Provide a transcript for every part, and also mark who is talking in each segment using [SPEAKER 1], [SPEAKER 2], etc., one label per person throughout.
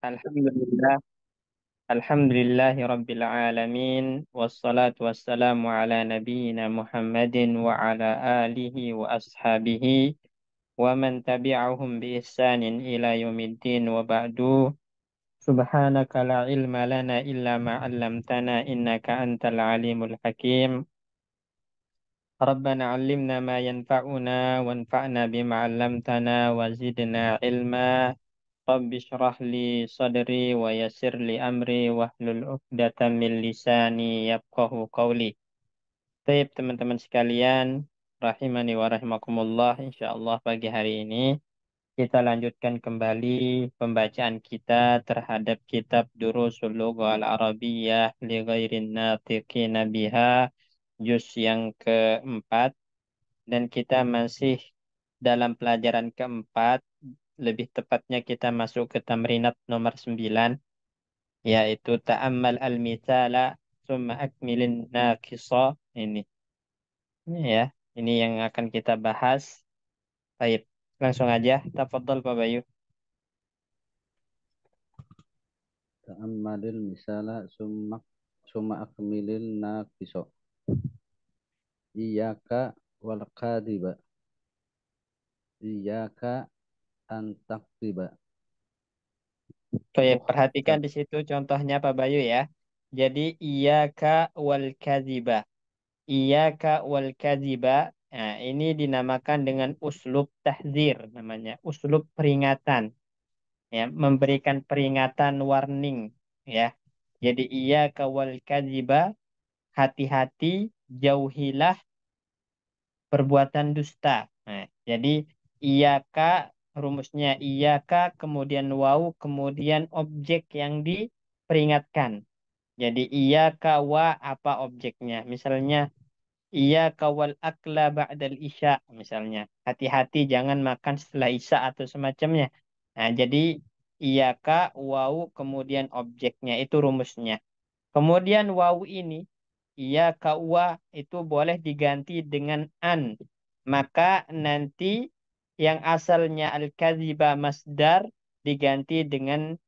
[SPEAKER 1] Alhamdulillah, alhamdulillahi rabbil alamin, wassalatu wassalamu ala nabiyyina Muhammadin wa ala alihi wa ashabihi wa man tabi'ahum bi ihsanin ila yaumiddin wa ba'du. Subhanaka la ilma lana illa ma 'allamtana innaka antal alimul hakim. Rabbana 'allimna ma yanfa'una wanfa'na bima 'allamtana wa zidna ilma. Rabbi shrah li sadri wa yassir li amri wahlul 'uqdatam min lisani yafqahu qawli. Baik, teman-teman sekalian, rahimani wa rahimakumullah. Insyaallah pagi hari ini kita lanjutkan kembali pembacaan kita terhadap kitab Durusul Lughah Al-Arabiyyah li ghairin natiqina biha, juz yang keempat, dan kita masih dalam pelajaran keempat. Lebih tepatnya kita masuk ke tamrinat nomor 9, yaitu ta'ammal al-mithala summa akmilin naqisa. Ini ya, ini yang akan kita bahas. Baik, langsung aja. Tafadhol Pak Bayu.
[SPEAKER 2] Ta'ammalil misala summa akmilil naqiso. Iyaka wal kadhiba. Iyaka an takdiba.
[SPEAKER 1] Baik, perhatikan
[SPEAKER 2] Muhta.
[SPEAKER 1] di situ contohnya Pak Bayu ya. Jadi iyyaka wal kadziba. Iyyaka wal kadziba. Nah, ini dinamakan dengan uslub tahzir namanya, uslub peringatan, ya, memberikan peringatan, warning, ya. Jadi iyyaka wal kadziba, hati-hati, jauhilah perbuatan dusta. Nah, jadi iyaka, rumusnya iyaka, kemudian wau, kemudian objek yang diperingatkan. Jadi iyaka wa, apa objeknya? Misalnya iyaka wal akla ba'dal isya, misalnya. Hati-hati jangan makan setelah isya atau semacamnya. Nah, jadi iyaka wau, kemudian objeknya, itu rumusnya. Kemudian wawu ini, iya kawa, itu boleh diganti dengan an. Maka nanti yang asalnya al-kadziba masdar diganti dengan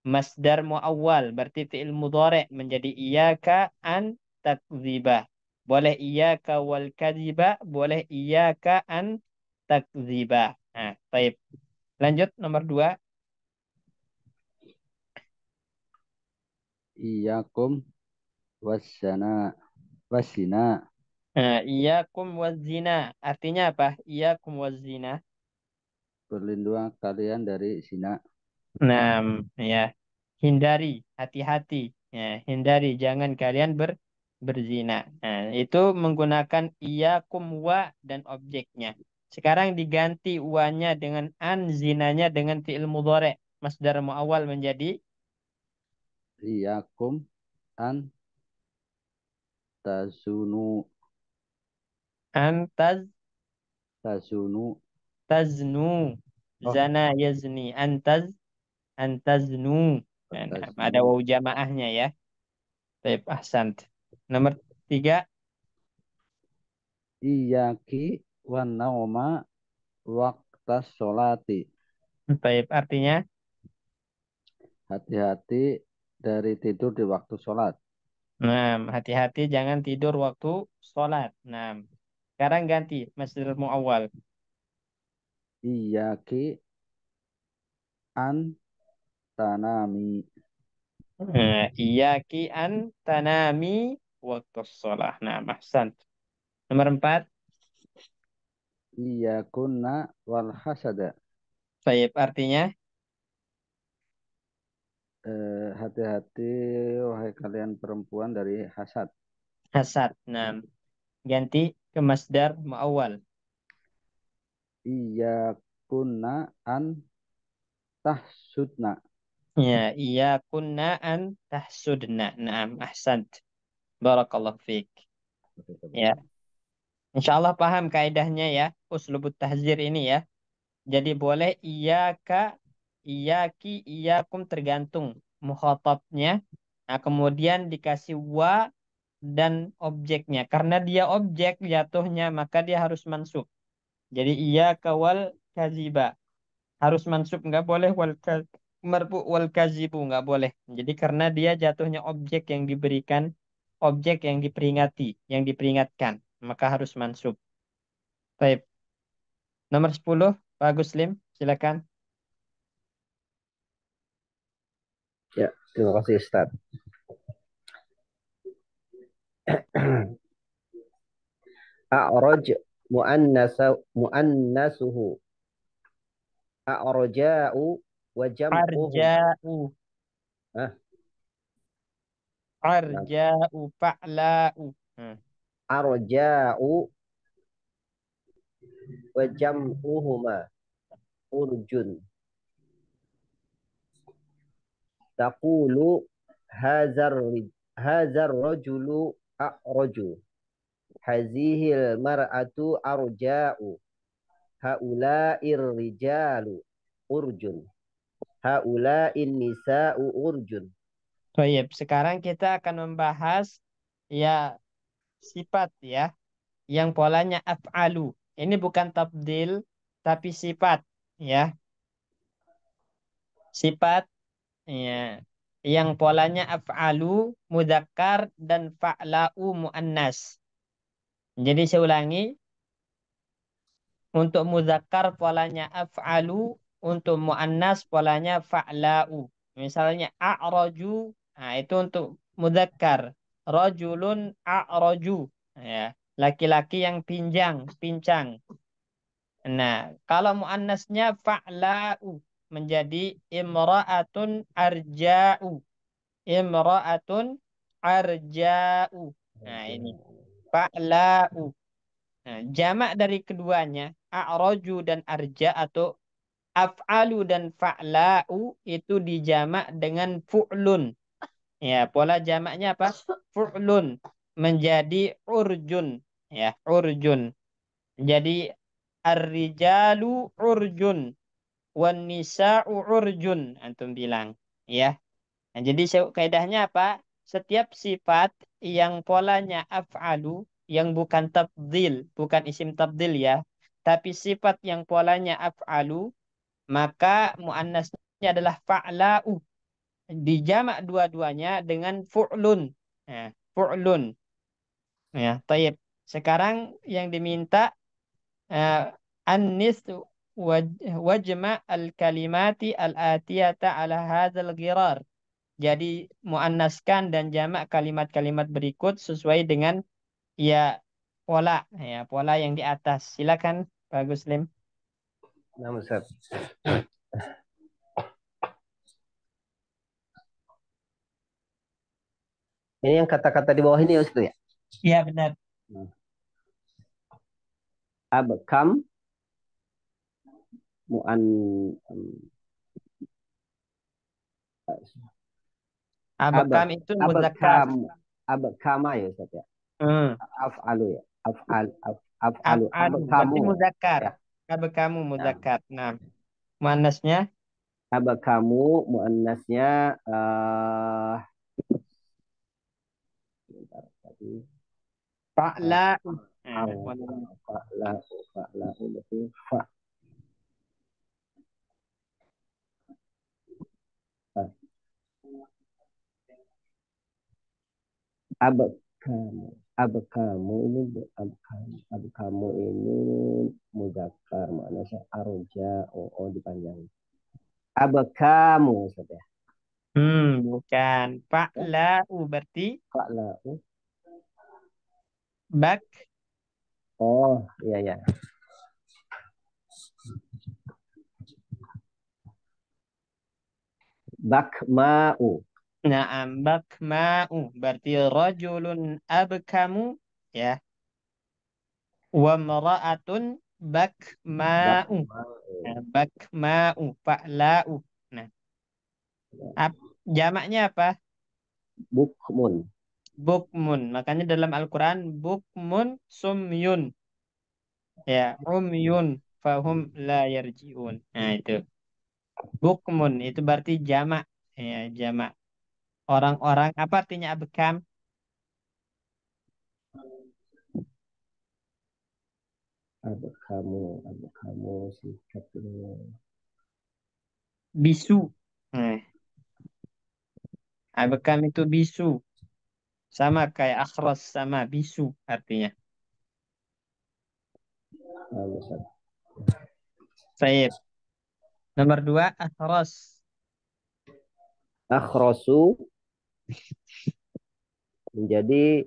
[SPEAKER 1] masdar muawwal. Berarti fi'il mudhari' menjadi iyyaka an takdziba. Boleh iyyaka wal kadziba, boleh iyyaka an takdziba. Nah, baik. Lanjut nomor 2.
[SPEAKER 2] Iyakum wassana wasina.
[SPEAKER 1] Nah, iyyakum wazina. Artinya apa? Iyyakum wazina.
[SPEAKER 2] Berlindung kalian dari zina.
[SPEAKER 1] Nah, ya, hindari, hati-hati, ya, hindari, jangan kalian berzina. Nah, itu menggunakan iyakum wa dan objeknya. Sekarang diganti wa-nya dengan an, zinanya dengan fi'il mudhari', masdar muawwal menjadi
[SPEAKER 2] Iyakum an tazunu.
[SPEAKER 1] antaz
[SPEAKER 2] Tazunu.
[SPEAKER 1] taznu,
[SPEAKER 2] Oh,
[SPEAKER 1] zana yazni, antaznu. Nah, ada
[SPEAKER 2] taznu.
[SPEAKER 1] waw jamaahnya ya. Baik, ahsant. Nomor 3.
[SPEAKER 2] Iyaki wan nauma waqtas sholati.
[SPEAKER 1] Baik, artinya
[SPEAKER 2] Hati-hati dari tidur di waktu sholat.
[SPEAKER 1] nah, hati-hati jangan tidur waktu sholat. Nah, sekarang ganti masdar muawwal.
[SPEAKER 2] Iyaki an tanami.
[SPEAKER 1] Iyaki an tanami waktu sholat. Nah, mahsan. Nomor 4.
[SPEAKER 2] Iyakunna wal hasada.
[SPEAKER 1] Baik, artinya
[SPEAKER 2] Hati-hati wahai kalian perempuan dari hasad.
[SPEAKER 1] hasad. Nah, ganti ke masdar muawwal.
[SPEAKER 2] Iyakunna an tahsudna.
[SPEAKER 1] Ya, iyakunna an tahsudna. Nah, ahsan. Barakallahu fiik. Ya, insya Allah paham kaidahnya ya, uslubut tahzir ini ya. Jadi boleh iyaka, iyaki, iyakum, tergantung mukhatabnya. Nah, kemudian dikasih wa dan objeknya. Karena dia objek jatuhnya, maka dia harus mansub. Jadi iyaka wal kaziba. Harus mansub, nggak boleh wal marfu wal kazibu nggak boleh. Jadi karena dia jatuhnya objek yang diberikan, objek yang diperingati, yang diperingatkan, maka harus mansub. Baik. Nomor 10, Pak Guslim, silakan.
[SPEAKER 3] Ya, terima kasih Ustaz. A'raj muannasuhu. A'raja'u wa jam'uhum.
[SPEAKER 1] Arja'u,
[SPEAKER 3] Ah, nah.
[SPEAKER 1] arja'u, fa'la'u. Hmm.
[SPEAKER 3] Arja'u wa jam'uhuma urjun. Taqulu hazar hazar rajulu a'raju. Hazihil mar'atu arja'u. Haula'ir rijalu urjun. Haula'in nisa'u urjun.
[SPEAKER 1] Baik, sekarang kita akan membahas ya sifat ya yang polanya af'alu. Ini bukan tabdil tapi sifat ya. Sifat ya yang polanya af'alu mudzakkar dan fa'la'u muannas. Jadi saya ulangi, untuk mudzakkar polanya af'alu, untuk muannas polanya fa'la'u. Misalnya a'raju, nah itu untuk mudzakkar. Rajulun a'raju, ya, laki-laki yang pincang. Nah, kalau muannasnya fa'la'u menjadi imra'atun arja'u. Imra'atun arja'u. Nah, ini fa'la'u. Nah, jamak dari keduanya, a'raju dan arja atau af'alu dan fa'la'u itu dijamak dengan fu'lun. Ya, pola jamaknya apa? Fu'lun menjadi urjun. Ya, urjun. Jadi ar-rijalu urjun wan nisa'u urjun antum bilang. Ya. Nah, jadi kaidahnya apa? Setiap sifat yang polanya af'alu, yang bukan tabdil, bukan isim tabdil ya, tapi sifat yang polanya af'alu, maka muannasnya adalah fa'la'u. Dijamak dua-duanya dengan fu'lun. Nah, fu'lun. Ya, taib. Sekarang yang diminta uh, an-nis wajma al-kalimati al-atiyata ala hadzal ghirar. Jadi muannaskan dan jamak kalimat-kalimat berikut sesuai dengan ya pola yang di atas. Silakan Pak Guslim.
[SPEAKER 3] Nah, Ustaz. Ini yang kata-kata di bawah ini Ustaz ya.
[SPEAKER 1] Iya benar.
[SPEAKER 3] Abkam mu'an
[SPEAKER 1] Abakam
[SPEAKER 3] abak
[SPEAKER 1] itu muzakkar.
[SPEAKER 3] abakam abakama ya Ustaz ya.
[SPEAKER 1] Hmm.
[SPEAKER 3] Af'alu ya. Af'alu
[SPEAKER 1] Af'alu berarti
[SPEAKER 3] abakamu
[SPEAKER 1] muzakkar.
[SPEAKER 3] ya.
[SPEAKER 1] Abakamu
[SPEAKER 3] Nah,
[SPEAKER 1] muzakkar. Nah, muannasnya
[SPEAKER 3] abakamu muannasnya sebentar tadi
[SPEAKER 1] fa'la'u.
[SPEAKER 3] au
[SPEAKER 1] Nah, polanya.
[SPEAKER 3] fa'la fa'la berarti fa abakamu abakamu ini abakamu ini muzakkar maknanya arja oh dipanjang abakamu saja
[SPEAKER 1] Bukan.
[SPEAKER 3] ya
[SPEAKER 1] Fa'la'u berarti
[SPEAKER 3] fa'la
[SPEAKER 1] bak.
[SPEAKER 3] oh iya ya bakma'u
[SPEAKER 1] Na'am bakma'u berarti rajulun abkamu ya. Wa mara'atun bakma'u. Nah,
[SPEAKER 3] bakma'u
[SPEAKER 1] bakma'u fa'la'u. Nah, ap, jamaknya apa?
[SPEAKER 3] bukmun
[SPEAKER 1] Bukmun. Makanya dalam Al-Quran bukmun sumyun. Ya, umyun fahum la yarji'un. Nah, itu. Bukmun itu berarti jamak. Ya, jamak. Orang-orang apa artinya abkam?
[SPEAKER 3] abakamu abakamu sikapnya
[SPEAKER 1] Bisu. Nah, abkam itu bisu. Sama kayak akhras sama bisu artinya.
[SPEAKER 3] Ustaz.
[SPEAKER 1] Baik. Nomor dua, akhras.
[SPEAKER 3] Akhrosu menjadi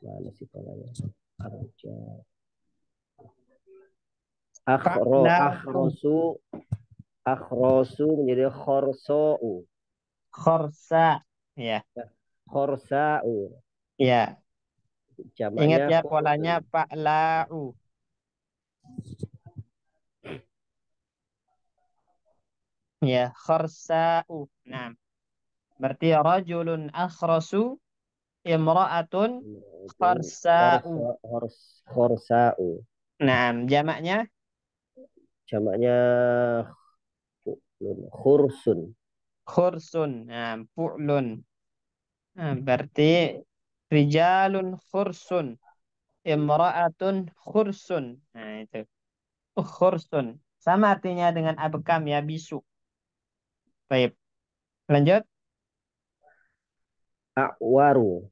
[SPEAKER 3] mana sih polanya? Arja.
[SPEAKER 1] Fa'la'u.
[SPEAKER 3] Akhrosu akhrosu menjadi khorsou.
[SPEAKER 1] Khorsa. Ya,
[SPEAKER 3] Khorsau.
[SPEAKER 1] ya. Ingat
[SPEAKER 3] Jamaknya
[SPEAKER 1] ya polanya
[SPEAKER 3] khursun.
[SPEAKER 1] fa'la'u. Ya, khorsa'u. Nah, berarti rajulun akhrasu imra'atun
[SPEAKER 3] Itu
[SPEAKER 1] khorsa'u.
[SPEAKER 3] khorsau.
[SPEAKER 1] Nah, jamaknya
[SPEAKER 3] Jamaknya khursun.
[SPEAKER 1] khursun. Nah, fu'lun. Nah, berarti rijalun khursun. Imra'atun khursun. Nah, itu. Khursun. Sama artinya dengan abkam ya, bisu. Baik. Lanjut.
[SPEAKER 3] Awaru.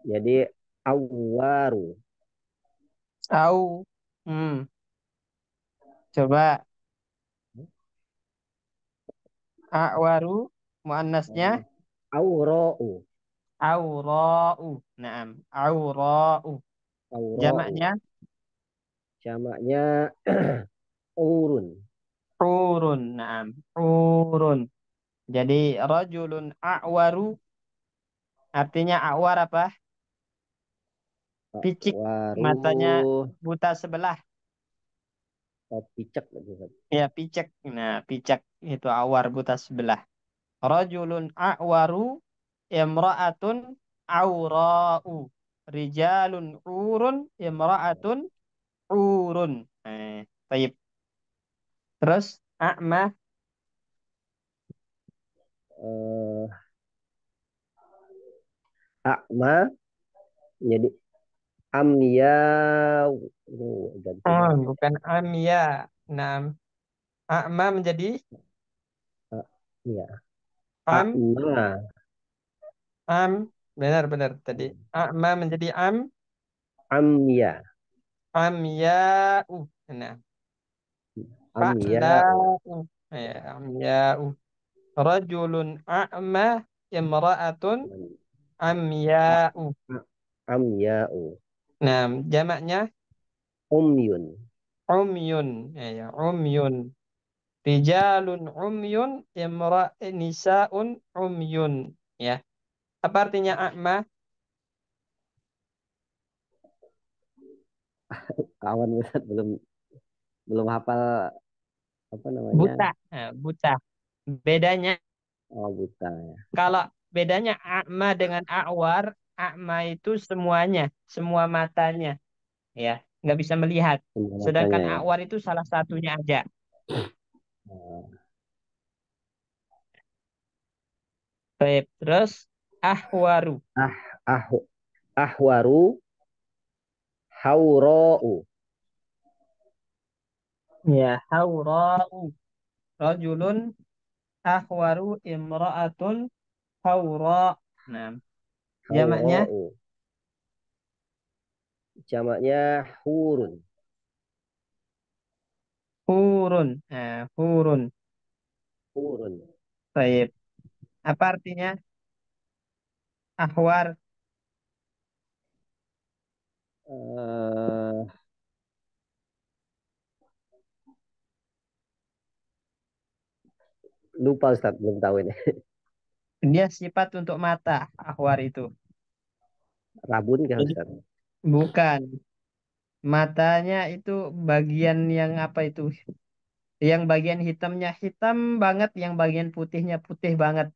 [SPEAKER 3] Jadi awaru.
[SPEAKER 1] Au. Hmm. Coba awaru muannasnya
[SPEAKER 3] Aura'u.
[SPEAKER 1] aura'u. Naam, aura'u.
[SPEAKER 3] Aura'u.
[SPEAKER 1] Jamaknya
[SPEAKER 3] Jamaknya urun.
[SPEAKER 1] urun. Naam, urun. Jadi rajulun a'waru artinya awar apa? Picik,
[SPEAKER 3] Waru.
[SPEAKER 1] matanya buta sebelah.
[SPEAKER 3] Picek gitu kan.
[SPEAKER 1] Ya, picek. Nah, picek itu awar buta sebelah. Rajulun a'waru imra'atun awra'u. Rijalun urun imra'atun urun. Baik. Terus a'ma
[SPEAKER 3] Eh, Akma jadi amya. Ganti
[SPEAKER 1] oh,
[SPEAKER 3] lagi.
[SPEAKER 1] bukan amya. Nah, a'ma menjadi
[SPEAKER 3] Ah, iya.
[SPEAKER 1] am
[SPEAKER 3] Akma.
[SPEAKER 1] am benar-benar tadi. A'ma menjadi
[SPEAKER 3] Amya.
[SPEAKER 1] amya'u. Nah,
[SPEAKER 3] Amya.
[SPEAKER 1] fa'la'u. Ya, amya'u. Rajulun a'ma imra'atun amya'u.
[SPEAKER 3] Amya'u.
[SPEAKER 1] Nah, jamaknya
[SPEAKER 3] Umyun.
[SPEAKER 1] umyun. Ya, umyun. Rijalun umyun, nisa'un umyun. Ya. Apa artinya a'ma?
[SPEAKER 3] Kawan Ustaz belum belum hafal apa namanya?
[SPEAKER 1] Buta. Nah, buta. Bedanya,
[SPEAKER 3] Oh, buta ya.
[SPEAKER 1] kalau bedanya a'ma dengan a'war, a'ma itu semuanya, semua matanya. Ya, nggak bisa melihat.
[SPEAKER 3] Semua
[SPEAKER 1] Sedangkan
[SPEAKER 3] matanya ya.
[SPEAKER 1] a'war itu salah satunya aja.
[SPEAKER 3] Oh.
[SPEAKER 1] Baik, terus ahwaru.
[SPEAKER 3] Ah, ah, ahwaru haura'u.
[SPEAKER 1] Ya, hawra'u. Rajulun ahwaru imra'atun hawra'. Nah, jamaknya
[SPEAKER 3] Haura'u. Jamaknya hurun.
[SPEAKER 1] hurun. Hurun.
[SPEAKER 3] Hurun.
[SPEAKER 1] Baik. Apa artinya ahwar?
[SPEAKER 3] Eh, lupa Ustaz, belum tahu ini.
[SPEAKER 1] Dia sifat untuk mata, ahwar itu.
[SPEAKER 3] Rabun kah
[SPEAKER 1] Jadi
[SPEAKER 3] Ustaz?
[SPEAKER 1] bukan. Matanya itu bagian yang apa itu? Yang bagian hitamnya hitam banget, yang bagian putihnya putih banget.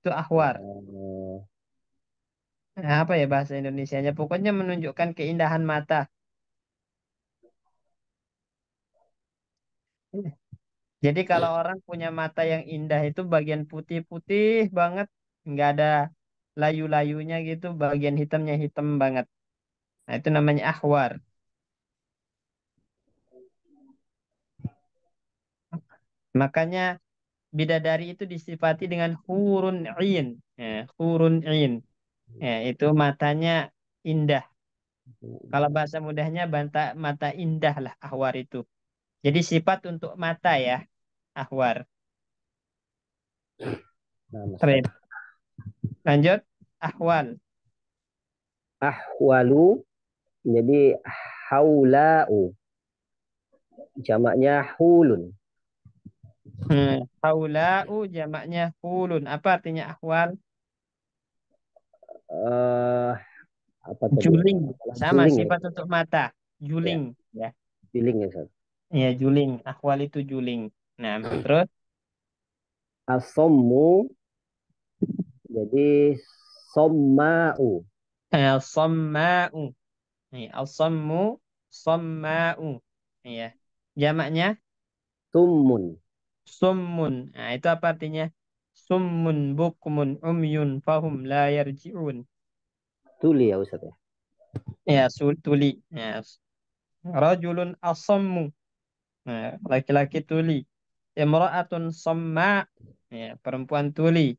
[SPEAKER 1] Itu ahwar.
[SPEAKER 3] Oh,
[SPEAKER 1] Nah, apa ya bahasa Indonesianya? Pokoknya menunjukkan keindahan mata. Jadi kalau orang punya mata yang indah itu bagian putih-putih banget, nggak ada layu-layunya gitu, bagian hitamnya hitam banget. Nah, itu namanya ahwar. Makanya bidadari itu disifati dengan hurun ain. Hurun ain. Itu matanya indah. Kalau bahasa mudahnya mata indah lah ahwar itu. Jadi sifat untuk mata ya, ahwar.
[SPEAKER 3] Nah, Ustaz.
[SPEAKER 1] Baik. Lanjut, ahwal.
[SPEAKER 3] Ahwalu jadi haulau. Jamaknya hulun.
[SPEAKER 1] Haula'u jamaknya hulun. Apa artinya ahwal?
[SPEAKER 3] eh Apa tadi?
[SPEAKER 1] Juling. Sama
[SPEAKER 3] Juling ya.
[SPEAKER 1] sifat untuk mata.
[SPEAKER 3] Ya,
[SPEAKER 1] Juling. Ya,
[SPEAKER 3] juling ya, Ustaz.
[SPEAKER 1] ya juling. Ahwal itu juling. Nah, terus
[SPEAKER 3] Asommu jadi sommau.
[SPEAKER 1] samma'u. Al-sammu samma'u. Ya. Jamaknya
[SPEAKER 3] Summun.
[SPEAKER 1] summun. Nah, itu apa artinya? Summun bukmun umyun fahum la yarji'un.
[SPEAKER 3] Tuli ya, Ustaz ya.
[SPEAKER 1] Ya, tuli. Ya. Rajulun asammu. Nah, laki-laki tuli. Imra'atun samma. Ya, perempuan tuli.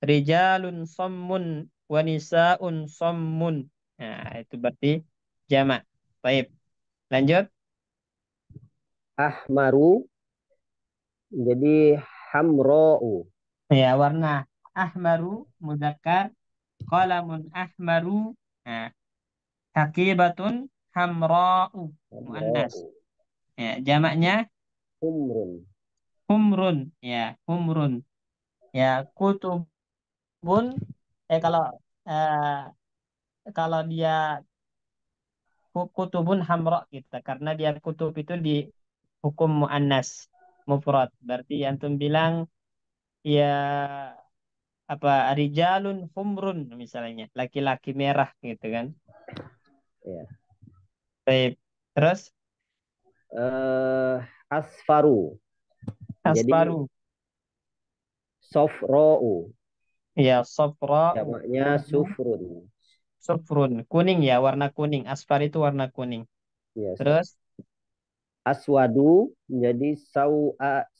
[SPEAKER 1] Rijalun sammun wa nisa'un sammun. Nah, itu berarti jamak. Baik. Lanjut.
[SPEAKER 3] Ahmaru jadi hamra'u.
[SPEAKER 1] Ya, warna ahmaru mudzakkar, qalamun ahmaru. Nah, hakibatun hamra'u muannas.
[SPEAKER 3] Hamra'u.
[SPEAKER 1] Ya, jamaknya
[SPEAKER 3] Humrun.
[SPEAKER 1] humrun. Ya, humrun. Ya, kutubun. Kalau kalau dia kutubun hamra kita karena dia kutub itu di hukum muannas mufrad. Berarti antum bilang ya apa rijalun humrun misalnya, laki-laki merah gitu kan.
[SPEAKER 3] Ya.
[SPEAKER 1] Baik. Terus
[SPEAKER 3] eh Asfaru. Jadi
[SPEAKER 1] asparu.
[SPEAKER 3] sofra'u.
[SPEAKER 1] Ya safra'u.
[SPEAKER 3] Jamaknya
[SPEAKER 1] Warna
[SPEAKER 3] sufrun.
[SPEAKER 1] sufrun. Kuning ya, warna kuning. Asfar itu warna kuning.
[SPEAKER 3] Ya, Ustaz.
[SPEAKER 1] Terus
[SPEAKER 3] Aswadu menjadi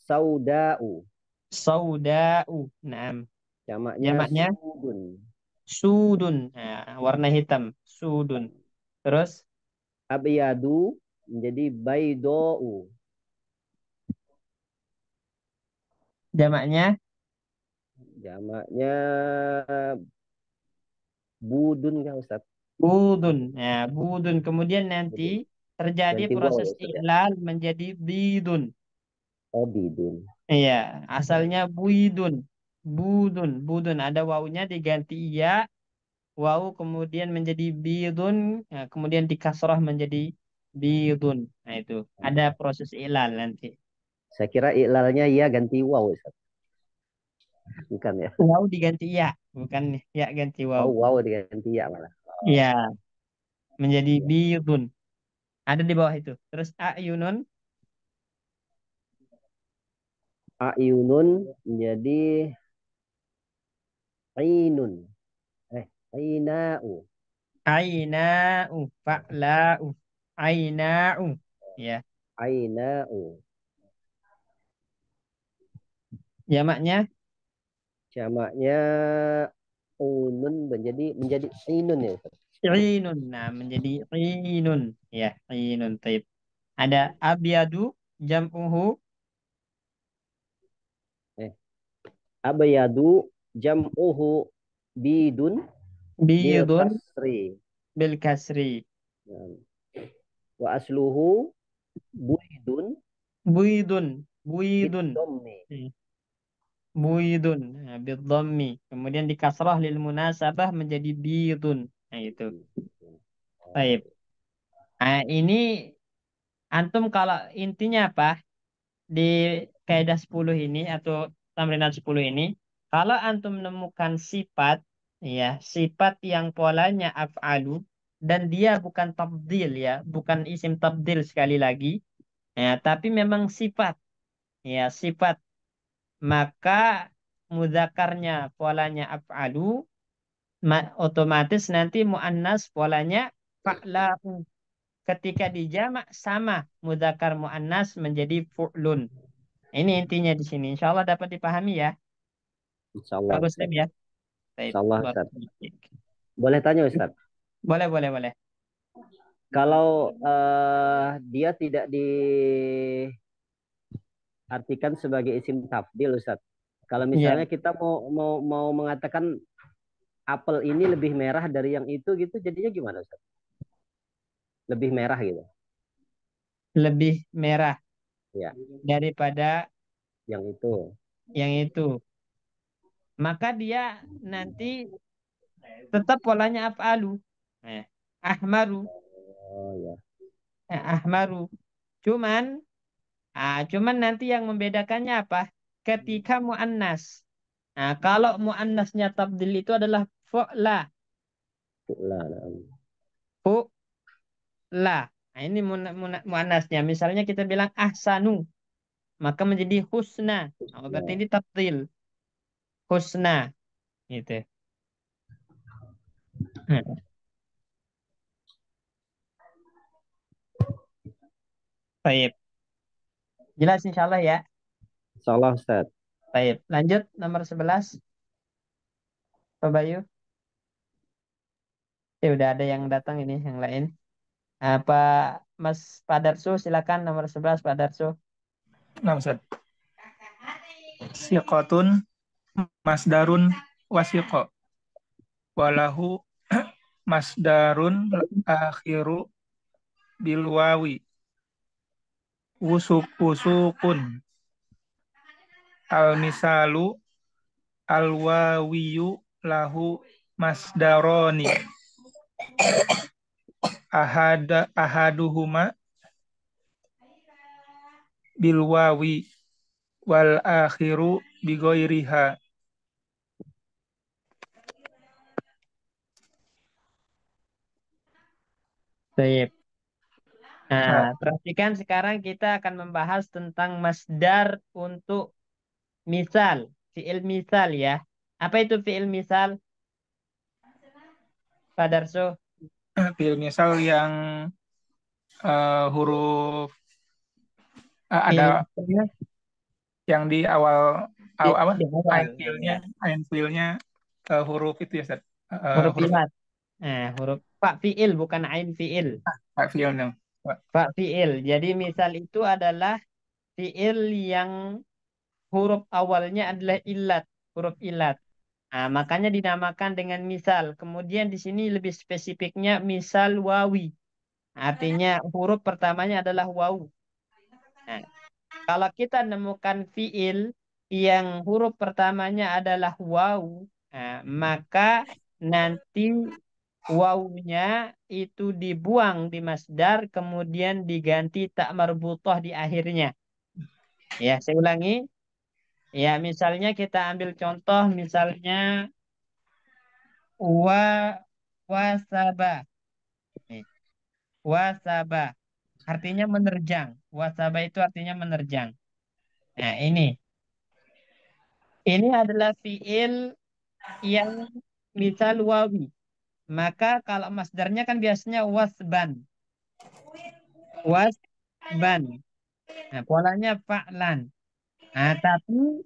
[SPEAKER 3] sauda'u.
[SPEAKER 1] sauda'u. Nah,
[SPEAKER 3] Jamaknya
[SPEAKER 1] jamaknya
[SPEAKER 3] sudun.
[SPEAKER 1] sudun. Nah, warna hitam. Sudun. Terus
[SPEAKER 3] Abyadu menjadi baido'u.
[SPEAKER 1] jamaknya
[SPEAKER 3] Jamaknya budun kan, Ustaz?
[SPEAKER 1] budun. Nah, budun. Kemudian nanti
[SPEAKER 3] Budun.
[SPEAKER 1] terjadi
[SPEAKER 3] Ganti waw
[SPEAKER 1] proses
[SPEAKER 3] ya, Ustaz ya?
[SPEAKER 1] ihlal menjadi bidun.
[SPEAKER 3] Oh, bidun.
[SPEAKER 1] Iya, asalnya buidun. Budun. Budun. Ada wawunya diganti iya. Wawu kemudian menjadi bidun. Nah, kemudian dikasrah menjadi bidun. Nah, itu. Ada proses ihlal nanti.
[SPEAKER 3] Saya kira iklalnya ya ganti waw, Ustaz. Bukan ya?
[SPEAKER 1] Wawu diganti iya. Bukan ya ganti
[SPEAKER 3] Oh,
[SPEAKER 1] wawu.
[SPEAKER 3] waw diganti ya malah.
[SPEAKER 1] Iya, menjadi
[SPEAKER 3] Ya.
[SPEAKER 1] bidun. Ada di bawah itu. Terus ayunun.
[SPEAKER 3] Ayunun menjadi ainun. Aina'u.
[SPEAKER 1] Aina'u fa'la'u aina'u ya
[SPEAKER 3] Aina'u.
[SPEAKER 1] jamaknya
[SPEAKER 3] Jamaknya unun menjadi ainun ya, Ustaz.
[SPEAKER 1] inun nah menjadi inun ya inun taib ada abyadu jam'uhu
[SPEAKER 3] Eh, Abyadu jam'uhu bidun bil
[SPEAKER 1] bidun
[SPEAKER 3] kasri.
[SPEAKER 1] bil kasri
[SPEAKER 3] Nah, wa asluhu buidun
[SPEAKER 1] buidun buidun
[SPEAKER 3] bidhammi.
[SPEAKER 1] Hmm. Buidun nah, bidhammi kemudian dikasrah lil munasabah menjadi bidun nah itu taib nah ini antum kalau intinya apa di kaidah 10 ini atau tamrinat 10 ini, kalau antum menemukan sifat, ya, sifat yang polanya af'alu dan dia bukan tabdil ya, bukan isim tabdil sekali lagi, ya, tapi memang sifat, ya, sifat, maka mudzakarnya polanya af'alu, otomatis nanti muannas polanya fa'la'u. Ketika dijamak sama mudzakkar muannas menjadi fu'lun. Ini intinya di sini. Insya Allah dapat dipahami ya.
[SPEAKER 3] Insya Allah
[SPEAKER 1] Bagus
[SPEAKER 3] Ustaz.
[SPEAKER 1] ya. Baik.
[SPEAKER 3] Insya Allah Ustaz.
[SPEAKER 1] Barakallahu.
[SPEAKER 3] Boleh tanya Ustaz?
[SPEAKER 1] Boleh, boleh, boleh.
[SPEAKER 3] Kalau dia tidak diartikan sebagai isim tafdil Ustaz. Kalau
[SPEAKER 1] Iya,
[SPEAKER 3] misalnya kita mau mengatakan apel ini lebih merah dari yang itu gitu, jadinya gimana Ustaz? Lebih merah gitu.
[SPEAKER 1] lebih merah
[SPEAKER 3] Ya,
[SPEAKER 1] daripada
[SPEAKER 3] yang itu.
[SPEAKER 1] yang itu. Maka dia nanti tetap polanya af'alu. Ahmaru,
[SPEAKER 3] Oh ya.
[SPEAKER 1] ahmaru. Cuman, cuman nanti yang membedakannya apa? Ketika muannas. Nah, kalau muannasnya tabdil itu adalah fu'la,
[SPEAKER 3] Lah, nah.
[SPEAKER 1] fu'la. Nah, ini muannasnya. Misalnya kita bilang ahsanu, maka menjadi husna. Oh, berarti
[SPEAKER 3] Nah.
[SPEAKER 1] ini tabdil. Husna, gitu. Nah, baik. Jelas insya Allah ya.
[SPEAKER 3] Insya Allah Ustaz.
[SPEAKER 1] Baik. Lanjut nomor 11. Pak Bayu. Udah ada yang datang ini, yang lain. Pak Mas Padarso, silakan nomor 11 Pak Darso.
[SPEAKER 4] Nah, Ustaz. Siqotun masdarun wasiqo. Walahu masdarun akhiru bilwawi. Usukun. Al-misalu al-wawiyu lahu masdaroni. Ahaduhuma bilwawi wal akhiru bigoiriha.
[SPEAKER 1] Baik.
[SPEAKER 4] Nah,
[SPEAKER 1] Nah, perhatikan sekarang kita akan membahas tentang masdar untuk misal, fi'il misal ya. Apa itu fi'il misal, Pak Darso?
[SPEAKER 4] fi'il misal yang huruf
[SPEAKER 1] Fi'il
[SPEAKER 4] ada
[SPEAKER 1] misalnya
[SPEAKER 4] yang di awal apa
[SPEAKER 1] di awal. Nah, ya.
[SPEAKER 4] ain fiilnya huruf itu ya Ustaz.
[SPEAKER 1] Huruf
[SPEAKER 4] Huruf
[SPEAKER 1] ilat. Nah, huruf Pak fi'il bukan ain fi'il.
[SPEAKER 4] fiilnya.
[SPEAKER 1] Pak fi'il. Jadi misal itu adalah fi'il yang huruf awalnya adalah ilat, huruf ilat. Nah, makanya dinamakan dengan misal. Kemudian di sini lebih spesifiknya misal wawi. Artinya huruf pertamanya adalah wawu. Nah, kalau kita nemukan fiil yang huruf pertamanya adalah wawu, nah, maka nanti wawunya itu dibuang di masdar, kemudian diganti tak marbutoh di akhirnya. Ya, saya ulangi. Ya, misalnya kita ambil contoh, misalnya wa wasaba. Nih, wasaba artinya menerjang. Wasaba itu artinya menerjang. Nah, ini adalah fiil yang misal wawi. Maka kalau masdarnya kan biasanya wasban. Wasban. Nah, polanya fa'lan. Nah, tapi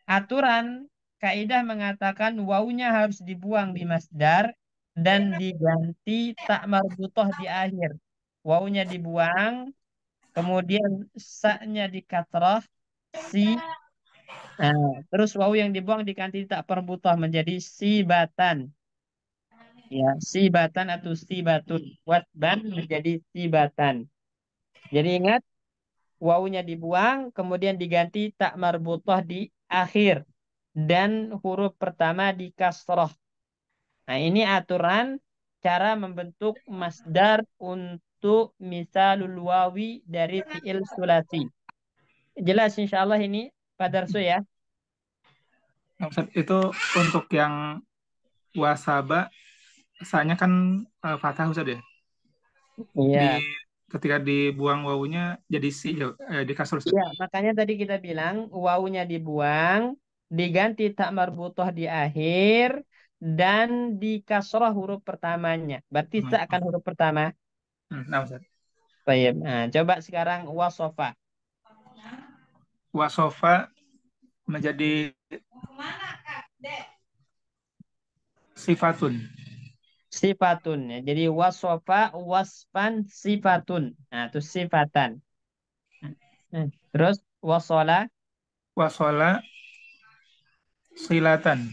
[SPEAKER 1] aturan kaidah mengatakan wawunya harus dibuang di masdar dan diganti tak marbutoh di akhir. Wawunya dibuang, kemudian sa-nya di katrah, si, nah, terus wawu yang dibuang diganti tak marbutoh menjadi sibatan. Ya, sibatan atau sibatun. Wasban menjadi sibatan. Jadi ingat, wawunya dibuang, kemudian diganti tak marbutoh di akhir. Dan huruf pertama di kasroh. Nah, ini aturan cara membentuk masdar untuk misalul wawi dari fi'il sulasi. Jelas insya Allah ini, Pak Darso ya?
[SPEAKER 4] Nah, Ustaz, itu untuk yang wasaba sa-nya kan fathah Ustaz ya. Di
[SPEAKER 1] Iya.
[SPEAKER 4] ketika dibuang wawunya jadi si di kasur Ustaz.
[SPEAKER 1] Iya, makanya tadi kita bilang wawunya dibuang, diganti tak marbutoh di akhir, dan di kasroh huruf pertamanya. Berarti seakan huruf pertama.
[SPEAKER 4] Nah, Ustaz.
[SPEAKER 1] Baik. Nah, coba sekarang wasofa.
[SPEAKER 4] Wasofa menjadi sifatun.
[SPEAKER 1] Sifatun ya. Jadi wasofa wasfan sifatun. Nah, itu sifatan. Nah, terus wasola
[SPEAKER 4] Wasola silatan.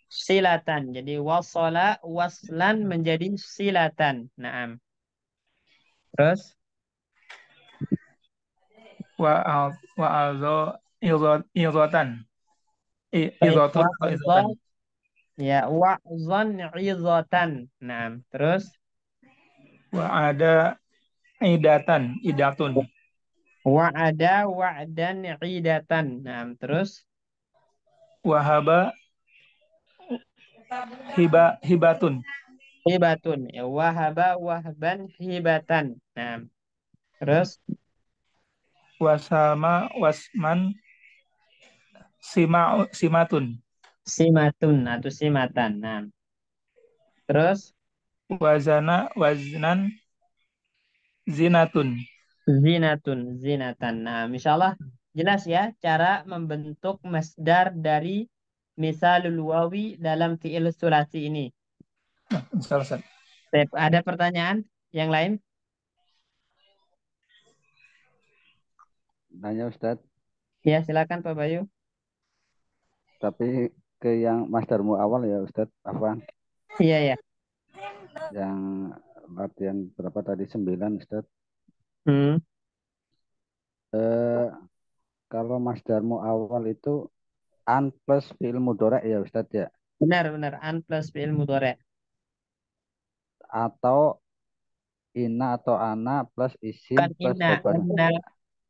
[SPEAKER 1] silatan. Jadi wasola waslan menjadi silatan. Naam. Terus
[SPEAKER 4] Wa al wa alzo izotan.
[SPEAKER 1] baik
[SPEAKER 4] Izotun atau izotan.
[SPEAKER 1] wa'zon ya wa'zon izatan. Naam. Terus
[SPEAKER 4] Wa ada idatun.
[SPEAKER 1] wa'ada wa'dan idatan. Naam. Terus
[SPEAKER 4] Wahaba hibatun.
[SPEAKER 1] hibatun ya wahaba wahban hibatan. Naam. Terus
[SPEAKER 4] Wasama wasman simatun.
[SPEAKER 1] simatun atau simatan. Nah, terus
[SPEAKER 4] Wazana waznan zinatun.
[SPEAKER 1] zinatun zinatan. Nah, misalnya jelas ya cara membentuk masdar dari misalul wawi dalam fi'il sulasi ini.
[SPEAKER 4] Selesai.
[SPEAKER 1] Ada pertanyaan yang lain?
[SPEAKER 2] Nanya Ustadz,
[SPEAKER 1] Ya, silakan Pak Bayu.
[SPEAKER 2] tapi ke yang masdarmu awal ya Ustadz, Afwan,
[SPEAKER 1] Iya, ya.
[SPEAKER 2] yang latihan berapa tadi 9 Ustadz.
[SPEAKER 1] Hmm,
[SPEAKER 2] Eh, kalau masdarmu awal itu an plus fi'il mudhari ya Ustadz ya,
[SPEAKER 1] benar benar an plus fi'il mudhari.
[SPEAKER 2] atau ina atau ana plus isim
[SPEAKER 1] Bukan
[SPEAKER 2] plus
[SPEAKER 1] inna,
[SPEAKER 2] khobar.
[SPEAKER 1] anna ya,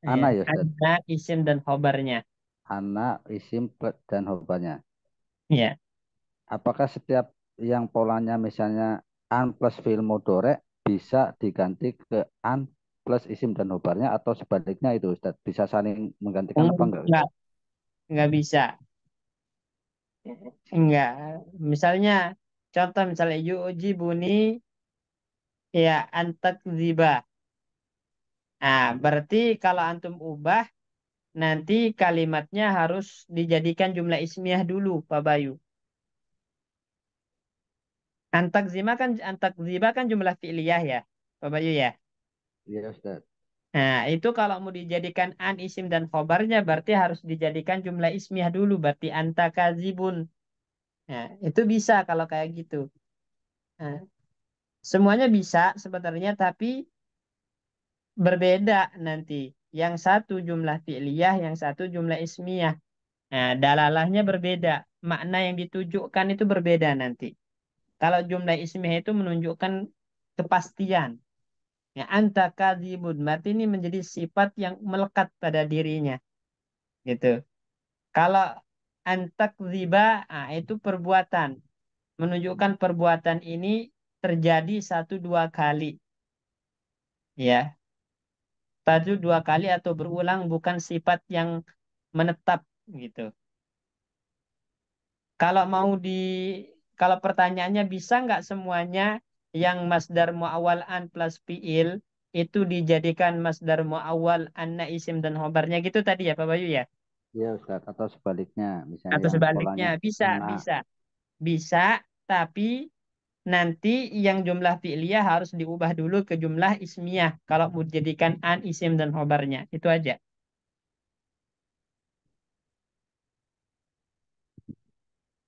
[SPEAKER 2] Ana ya Ustadz,
[SPEAKER 1] anna isim dan khobarnya.
[SPEAKER 2] ana isim plus dan khobarnya.
[SPEAKER 1] Ya.
[SPEAKER 2] Apakah setiap yang polanya misalnya an plus fi'il mudhari bisa diganti ke an plus isim dan khobarnya atau sebaliknya itu Ustadz? Bisa saling menggantikan apa enggak
[SPEAKER 1] Enggak,
[SPEAKER 2] Ustadz?
[SPEAKER 1] enggak bisa. Enggak. Misalnya, contoh misalnya yu'jibuni ya antak ziba. Nah, berarti kalau antum ubah, nanti kalimatnya harus dijadikan jumlah ismiyah dulu, Pak Bayu. Antak ziba kan jumlah fi'liyah ya, Pak Bayu ya.
[SPEAKER 2] Iya Ustadz.
[SPEAKER 1] Nah, itu kalau mau dijadikan an isim dan khobarnya, berarti harus dijadikan jumlah ismiyah dulu, berarti antakazibun. Nah, itu bisa kalau kayak gitu. Nah, semuanya bisa sebenarnya, tapi berbeda nanti. Yang satu jumlah fi'liyah, yang satu jumlah ismiyah. Nah, dalalahnya berbeda. Makna yang ditujukan itu berbeda nanti. Kalau jumlah ismiyah itu menunjukkan kepastian. Ya, anta kadzibun. Berarti ini menjadi sifat yang melekat pada dirinya. Gitu. Kalau antak ziba, itu perbuatan. Menunjukkan perbuatan ini terjadi satu dua kali. Ya, satu dua kali atau berulang bukan sifat yang menetap gitu. Kalau mau di kalau pertanyaannya bisa nggak semuanya yang masdar muawwal an plus fiil itu dijadikan masdar muawwal anna isim dan khobarnya gitu tadi ya Pak Bayu ya?
[SPEAKER 2] Iya Ustadz. Atau sebaliknya, misalnya
[SPEAKER 1] Atau
[SPEAKER 2] yang
[SPEAKER 1] sebaliknya
[SPEAKER 2] polanya
[SPEAKER 1] bisa
[SPEAKER 2] ana.
[SPEAKER 1] bisa bisa tapi nanti yang jumlah fi'liyah harus diubah dulu ke jumlah ismiyah kalau mau dijadikan an isim dan khobarnya itu aja.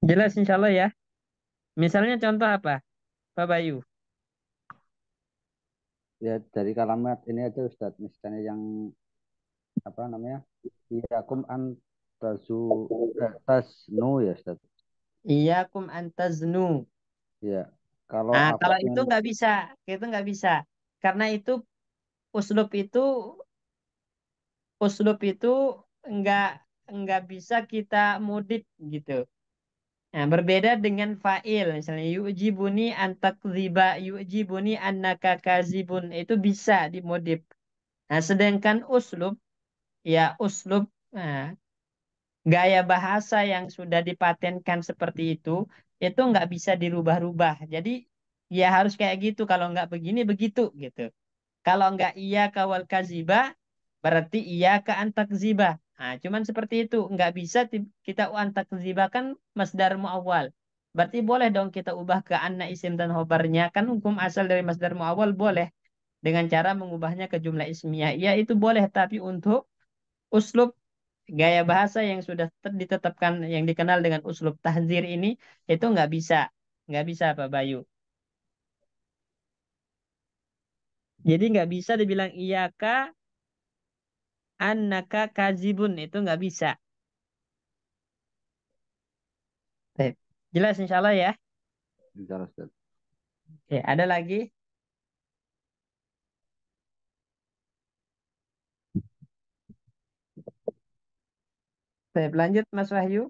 [SPEAKER 1] Jelas insya Allah ya. Misalnya contoh apa Pak Bayu?
[SPEAKER 2] Ya dari kalimat ini aja Ustadz. Misalnya yang apa namanya? Iyakum an tazu tasnu ya Ustadz.
[SPEAKER 1] Iyakum antaznu.
[SPEAKER 2] Ya. Kalau
[SPEAKER 1] Nah,
[SPEAKER 2] aku
[SPEAKER 1] kalau itu
[SPEAKER 2] ingin
[SPEAKER 1] nggak bisa, karena itu uslub itu, uslub itu nggak nggak bisa kita modif gitu. Nah, berbeda dengan fa'il, misalnya yu'jibuni antakziba, yu'jibuni annaka kazibun, itu bisa dimodif. Nah, sedangkan uslub, ya uslub, nah, gaya bahasa yang sudah dipatenkan seperti itu, itu nggak bisa dirubah-rubah. Jadi ya harus kayak gitu. Kalau nggak begini begitu gitu. Kalau nggak iya kawal kaziba, berarti iya ke antakziba. Nah, cuman seperti itu. Nggak bisa kita antakziba kan masdar muawwal. Berarti boleh dong kita ubah ke anna isim dan khobarnya. Kan hukum asal dari masdar muawwal boleh. Dengan cara mengubahnya ke jumlah ismiyah. Ya itu boleh. Tapi untuk uslub gaya bahasa yang sudah ditetapkan, yang dikenal dengan uslub tahzir ini, itu nggak bisa. Nggak bisa Pak Bayu. Jadi nggak bisa dibilang iyaka annaka kazibun, itu nggak bisa. Baik. Jelas insya Allah ya.
[SPEAKER 2] Bicara, Ustaz.
[SPEAKER 1] Oke, ada lagi? Baik, lanjut Mas Wahyu.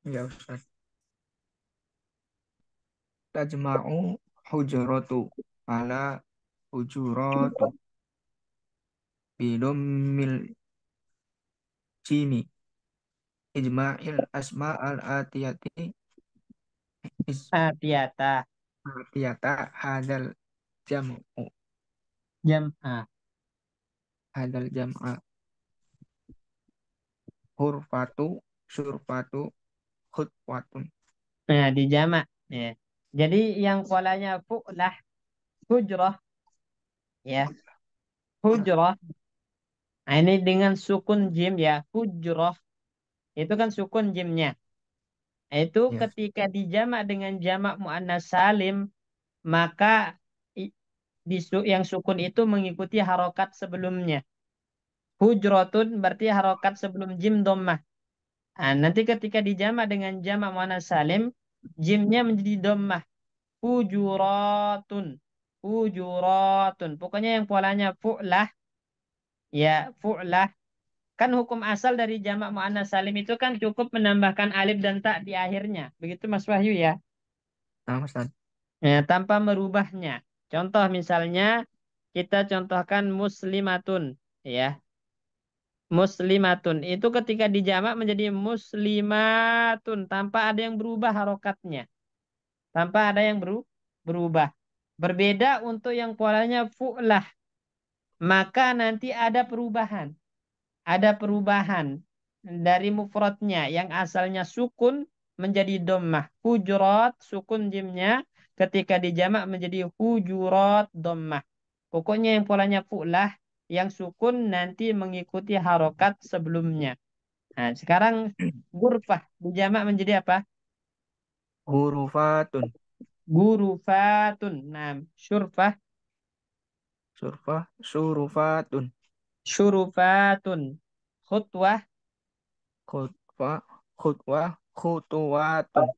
[SPEAKER 4] Ya Ustaz. Tajma'u hujratu ala hujuratu bidommil jimi ijma'il asma al atiyati
[SPEAKER 1] Atiyata.
[SPEAKER 4] atiyata hadal jam'u
[SPEAKER 1] Jam'ah.
[SPEAKER 4] hadal jam'a hurfatu surfatu khutwatun.
[SPEAKER 1] Nah, di jamak. Ya. Jadi yang polanya fu'lah, hujrah, ya. Hujrah. Nah, ini dengan sukun jim ya. Hujrah. Itu kan sukun jimnya. Itu
[SPEAKER 4] Ya,
[SPEAKER 1] ketika dijamak dengan jamak muannas salim, maka i- yang sukun itu mengikuti harokat sebelumnya. Hujrotun berarti harokat sebelum jim dhammah. Nah, nanti ketika dijamak dengan jamak muannas salim, jimnya menjadi dhammah. Hujuratun. Hujuratun. Pokoknya yang polanya fu'lah, ya fu'lah. Kan hukum asal dari jamak muannas salim itu kan cukup menambahkan alif dan ta di akhirnya. Begitu Mas Wahyu ya.
[SPEAKER 4] nah Ustaz.
[SPEAKER 1] Ya, tanpa merubahnya. Contoh misalnya kita contohkan muslimatun, ya. Muslimatun itu ketika dijamak menjadi muslimatun tanpa ada yang berubah harokatnya, tanpa ada yang berubah. Berbeda untuk yang polanya fu'lah, maka nanti ada perubahan dari mufradnya yang asalnya sukun menjadi dhammah. Hujurat sukun jimnya ketika dijamak menjadi hujurat dhammah. Pokoknya yang polanya fu'lah yang sukun nanti mengikuti harokat sebelumnya. Nah, sekarang gurfah dijamak menjadi apa?
[SPEAKER 4] Hurufatun
[SPEAKER 1] Gurufatun. Nah, syurfah,
[SPEAKER 4] surfah surufatun
[SPEAKER 1] syurufatun. Khutwah,
[SPEAKER 4] khutbah khutwah khutuwatun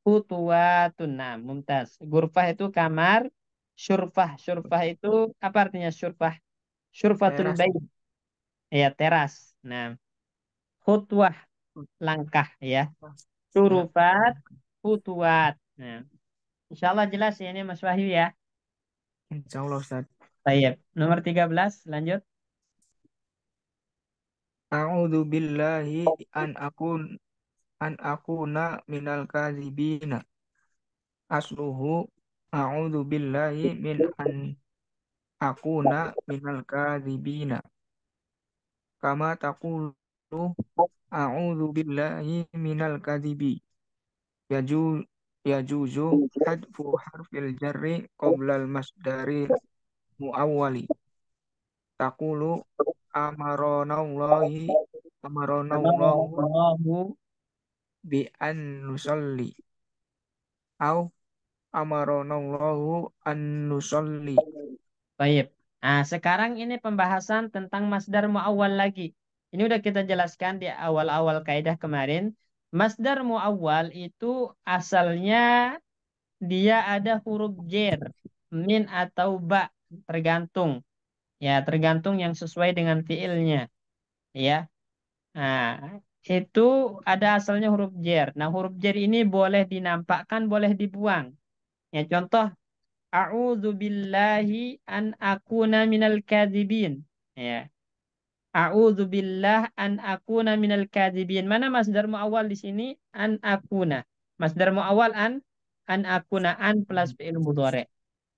[SPEAKER 1] khutuwatun. Nah, mumtaz. Gurfah itu kamar, syurfah. Syurfah itu apa artinya syurfah? Syurfatul
[SPEAKER 4] teras.
[SPEAKER 1] bait. Ya, teras. Nah, khutwah, langkah ya.
[SPEAKER 4] Ya,
[SPEAKER 1] Syurufat, khutuwat. Nah, insya Allah jelas ya ini Mas Wahyu ya.
[SPEAKER 4] insya Allah Ustaz.
[SPEAKER 1] Baik. Nomor 13 lanjut.
[SPEAKER 4] A'udzu billahi an akuna minal kadzibina. Asluhu a'udzu billahi min an akuna minal kadzibina. Kama taqulu a'udzu billahi minal kadzibi. Yaju yajuzu hadfu harfil jarri qoblal masdari muawwali. Taqulu amaronallahi amaronallahu
[SPEAKER 1] Allahu.
[SPEAKER 4] bi an nusalli au amaronallahu an nusalli.
[SPEAKER 1] Baik. Nah, sekarang ini pembahasan tentang masdar muawwal lagi. Ini udah kita jelaskan di awal-awal kaidah kemarin. Masdar muawwal itu asalnya dia ada huruf jer, min atau ba, tergantung. Ya, tergantung yang sesuai dengan fiilnya. Ya. Nah, itu ada asalnya huruf jer. Nah, huruf jer ini boleh dinampakkan, boleh dibuang. Ya, contoh A'udzu billahi an akuna minal kadzibin. Ya. A'udzubillah an akuna minal kadzibin. Mana masdar muawwal di sini? An akuna. Masdar muawwal an akuna, an plus fi'il mudhari'.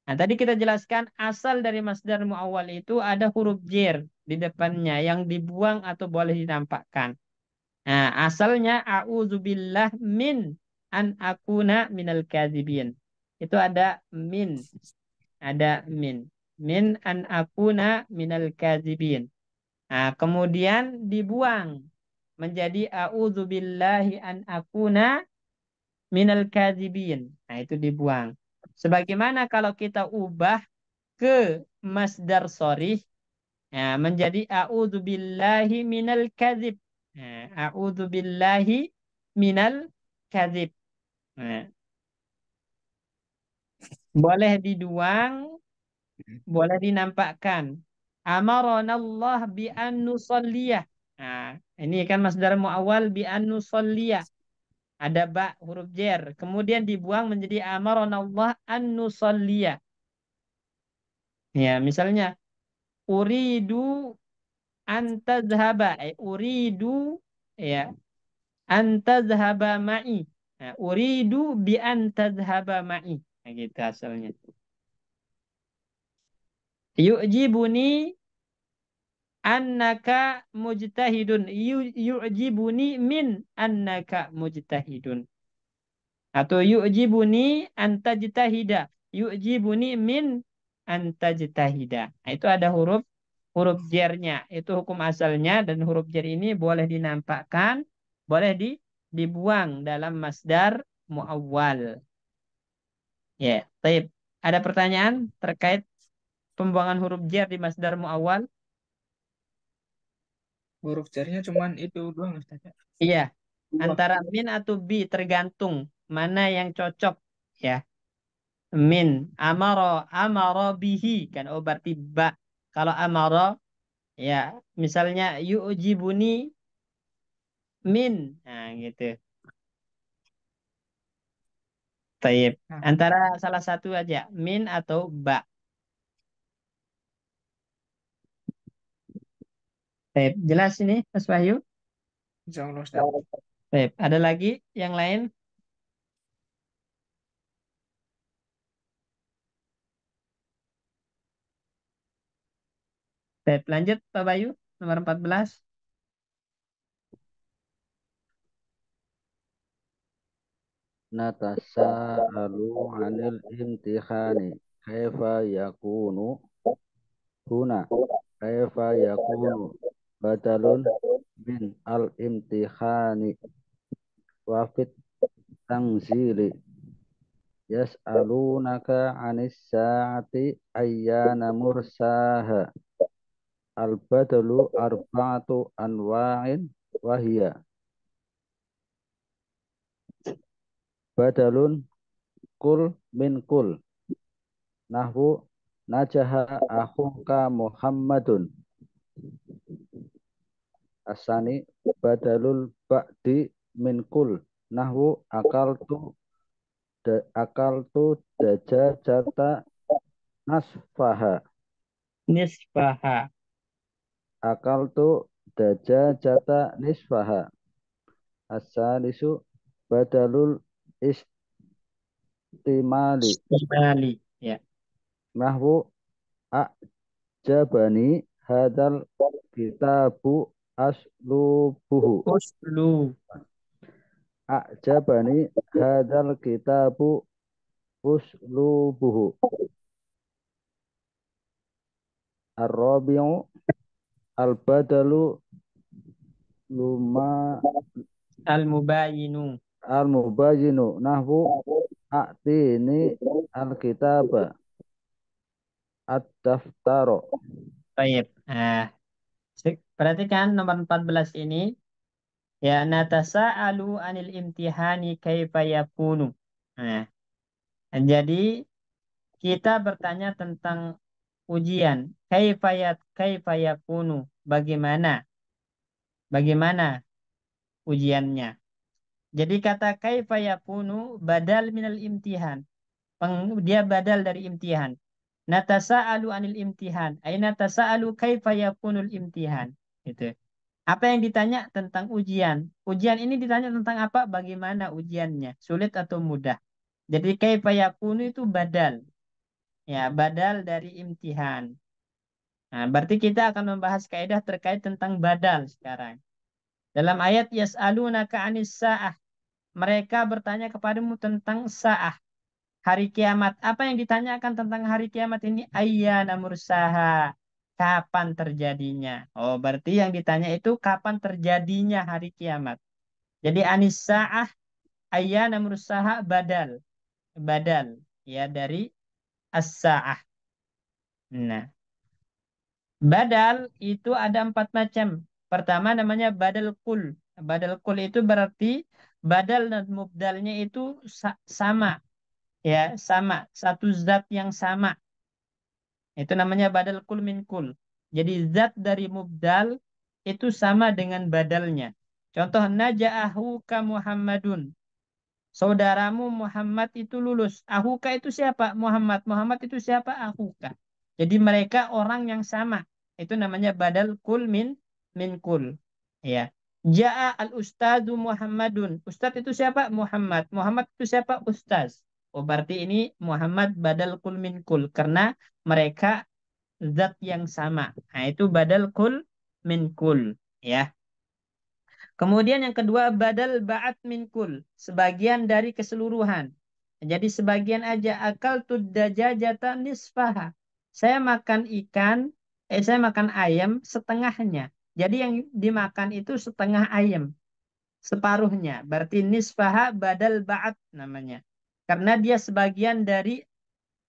[SPEAKER 1] Nah, tadi kita jelaskan asal dari masdar muawwal itu ada huruf jer di depannya yang dibuang atau boleh dinampakkan. Nah, asalnya a'udzubillah min an akuna minal kadzibin. Itu ada min, ada min. Min an akuna minal kadzibin. Nah, kemudian dibuang menjadi a'udzubillahi an akuna minal kadzibin. Nah, itu dibuang. Sebagaimana kalau kita ubah ke masdar sharih, ya, menjadi a'udzubillahi minal kadzib. Nah, a'udzubillahi minal kadzib. Nah, boleh diduang, boleh dinampakkan. Amaranallah bi an nusalliyah. Nah, ini kan masdar muawwal bi an nusalliyah. Ada ba huruf jer. Kemudian dibuang menjadi amaranallah an nusalliyah. Ya, misalnya uridu antazhaba, uridu, ya, antazhaba ma'i. Nah, uridu bi antazhaba ma'i. Nah, gitu asalnya. Yu'jibuni annaka mujtahidun. Yu'jibuni min annaka mujtahidun. Atau yu'jibuni antajtahida. Yu'jibuni min antajtahida. Nah, itu ada huruf huruf jernya. Itu hukum asalnya dan huruf jer ini boleh dinampakkan, boleh dibuang dalam masdar muawwal. Ya, taib. Ada pertanyaan terkait pembuangan huruf jer di masdar muawwal?
[SPEAKER 4] Huruf jarnya cuman itu doang Ustaz.
[SPEAKER 1] Iya,
[SPEAKER 4] Dua.
[SPEAKER 1] antara min atau bi tergantung mana yang cocok, ya. Min amaro bihi kan, oh berarti ba. Kalau amaro, ya, misalnya yu'jibuni min, nah gitu. Taib.
[SPEAKER 4] Nah,
[SPEAKER 1] Antara salah satu aja, min atau ba. Taib. Jelas ini, Mas Wahyu?
[SPEAKER 4] insya Allah Ustaz.
[SPEAKER 1] Taib. Ada lagi yang lain? Taib. Lanjut, Pak Bayu, nomor 14.
[SPEAKER 2] Natasa'alu 'anil imtihani kaifa yakunu huna kaifa yakunu badalun min al imtihani wa fit tanzili yas'alunaka 'anis sa'ati ayyana mursaha al badalu arba'atu anwa'in wahia badalun kul min kul nahwu najaha akhuka Muhammadun asani badalul ba'di min kul nahwu akaltu dajajata nasfaha
[SPEAKER 1] Nisbaha.
[SPEAKER 2] akaltu dajajata nisfaha asalisu badalul istimali
[SPEAKER 1] Istimali. Ya.
[SPEAKER 2] nahwu a'jabani hadal kitabu aslubuhu
[SPEAKER 1] Uslu.
[SPEAKER 2] a'jabani hadal kitabu uslubuhu ar-rabi'u al-badalu luma
[SPEAKER 1] Al-mubayinu.
[SPEAKER 2] al-mubayyinu nahwu a'tini al-kitaba ad-daftaro
[SPEAKER 1] Baik. Nah, perhatikan nomor 14 ini. Ya, natasa'alu anil imtihani kaifa yakunu. Nah, jadi kita bertanya tentang ujian. Kaifa yakunu. Bagaimana? Bagaimana ujiannya? Jadi kata kaifa yakunu badal minal imtihan. Dia badal dari imtihan. Natasa'alu anil imtihan. Ay natasa'alu kaifa yakunul imtihan. Gitu. Apa yang ditanya tentang ujian? Ujian ini ditanya tentang apa? Bagaimana ujiannya? Sulit atau mudah? Jadi kaifa yakunu itu badal. Ya, badal dari imtihan. Nah, berarti kita akan membahas kaidah terkait tentang badal sekarang. Dalam ayat yas'alunaka 'anis sa'ah. Mereka bertanya kepadamu tentang sa'ah, hari kiamat. Apa yang ditanyakan tentang hari kiamat ini? Ayyana mursaha. Kapan terjadinya? Oh, berarti yang ditanya itu kapan terjadinya hari kiamat. Jadi anis sa'ah ayyana mursaha badal. Badal ya dari as-sa'ah. Nah, badal itu ada 4 macam. Pertama namanya badal kul. Badal kul itu berarti badal dan mubdalnya itu sama. Ya, sama. Satu zat yang sama. Itu namanya badal kul min kul. Jadi zat dari mubdal itu sama dengan badalnya. Contoh, naja'ahu ka Muhammadun. Saudaramu Muhammad itu lulus. Ahuka itu siapa? Muhammad. Muhammad itu siapa? Ahuka. Jadi mereka orang yang sama. Itu namanya badal kul min kul. Ya. Ja'a al-ustadu Muhammadun. Ustad itu siapa? Muhammad. Muhammad itu siapa? Ustaz. Oh, berarti ini Muhammad badal kul min kul. Karena mereka zat yang sama. Nah, itu badal kul min kul. Ya. Kemudian yang kedua badal ba'at min kul, sebagian dari keseluruhan. Jadi sebagian aja akal tuddajajata nisfaha. Saya makan ikan, saya makan ayam setengahnya. Jadi yang dimakan itu setengah ayam, separuhnya. Berarti nisfaha badal ba'at namanya. Karena dia sebagian dari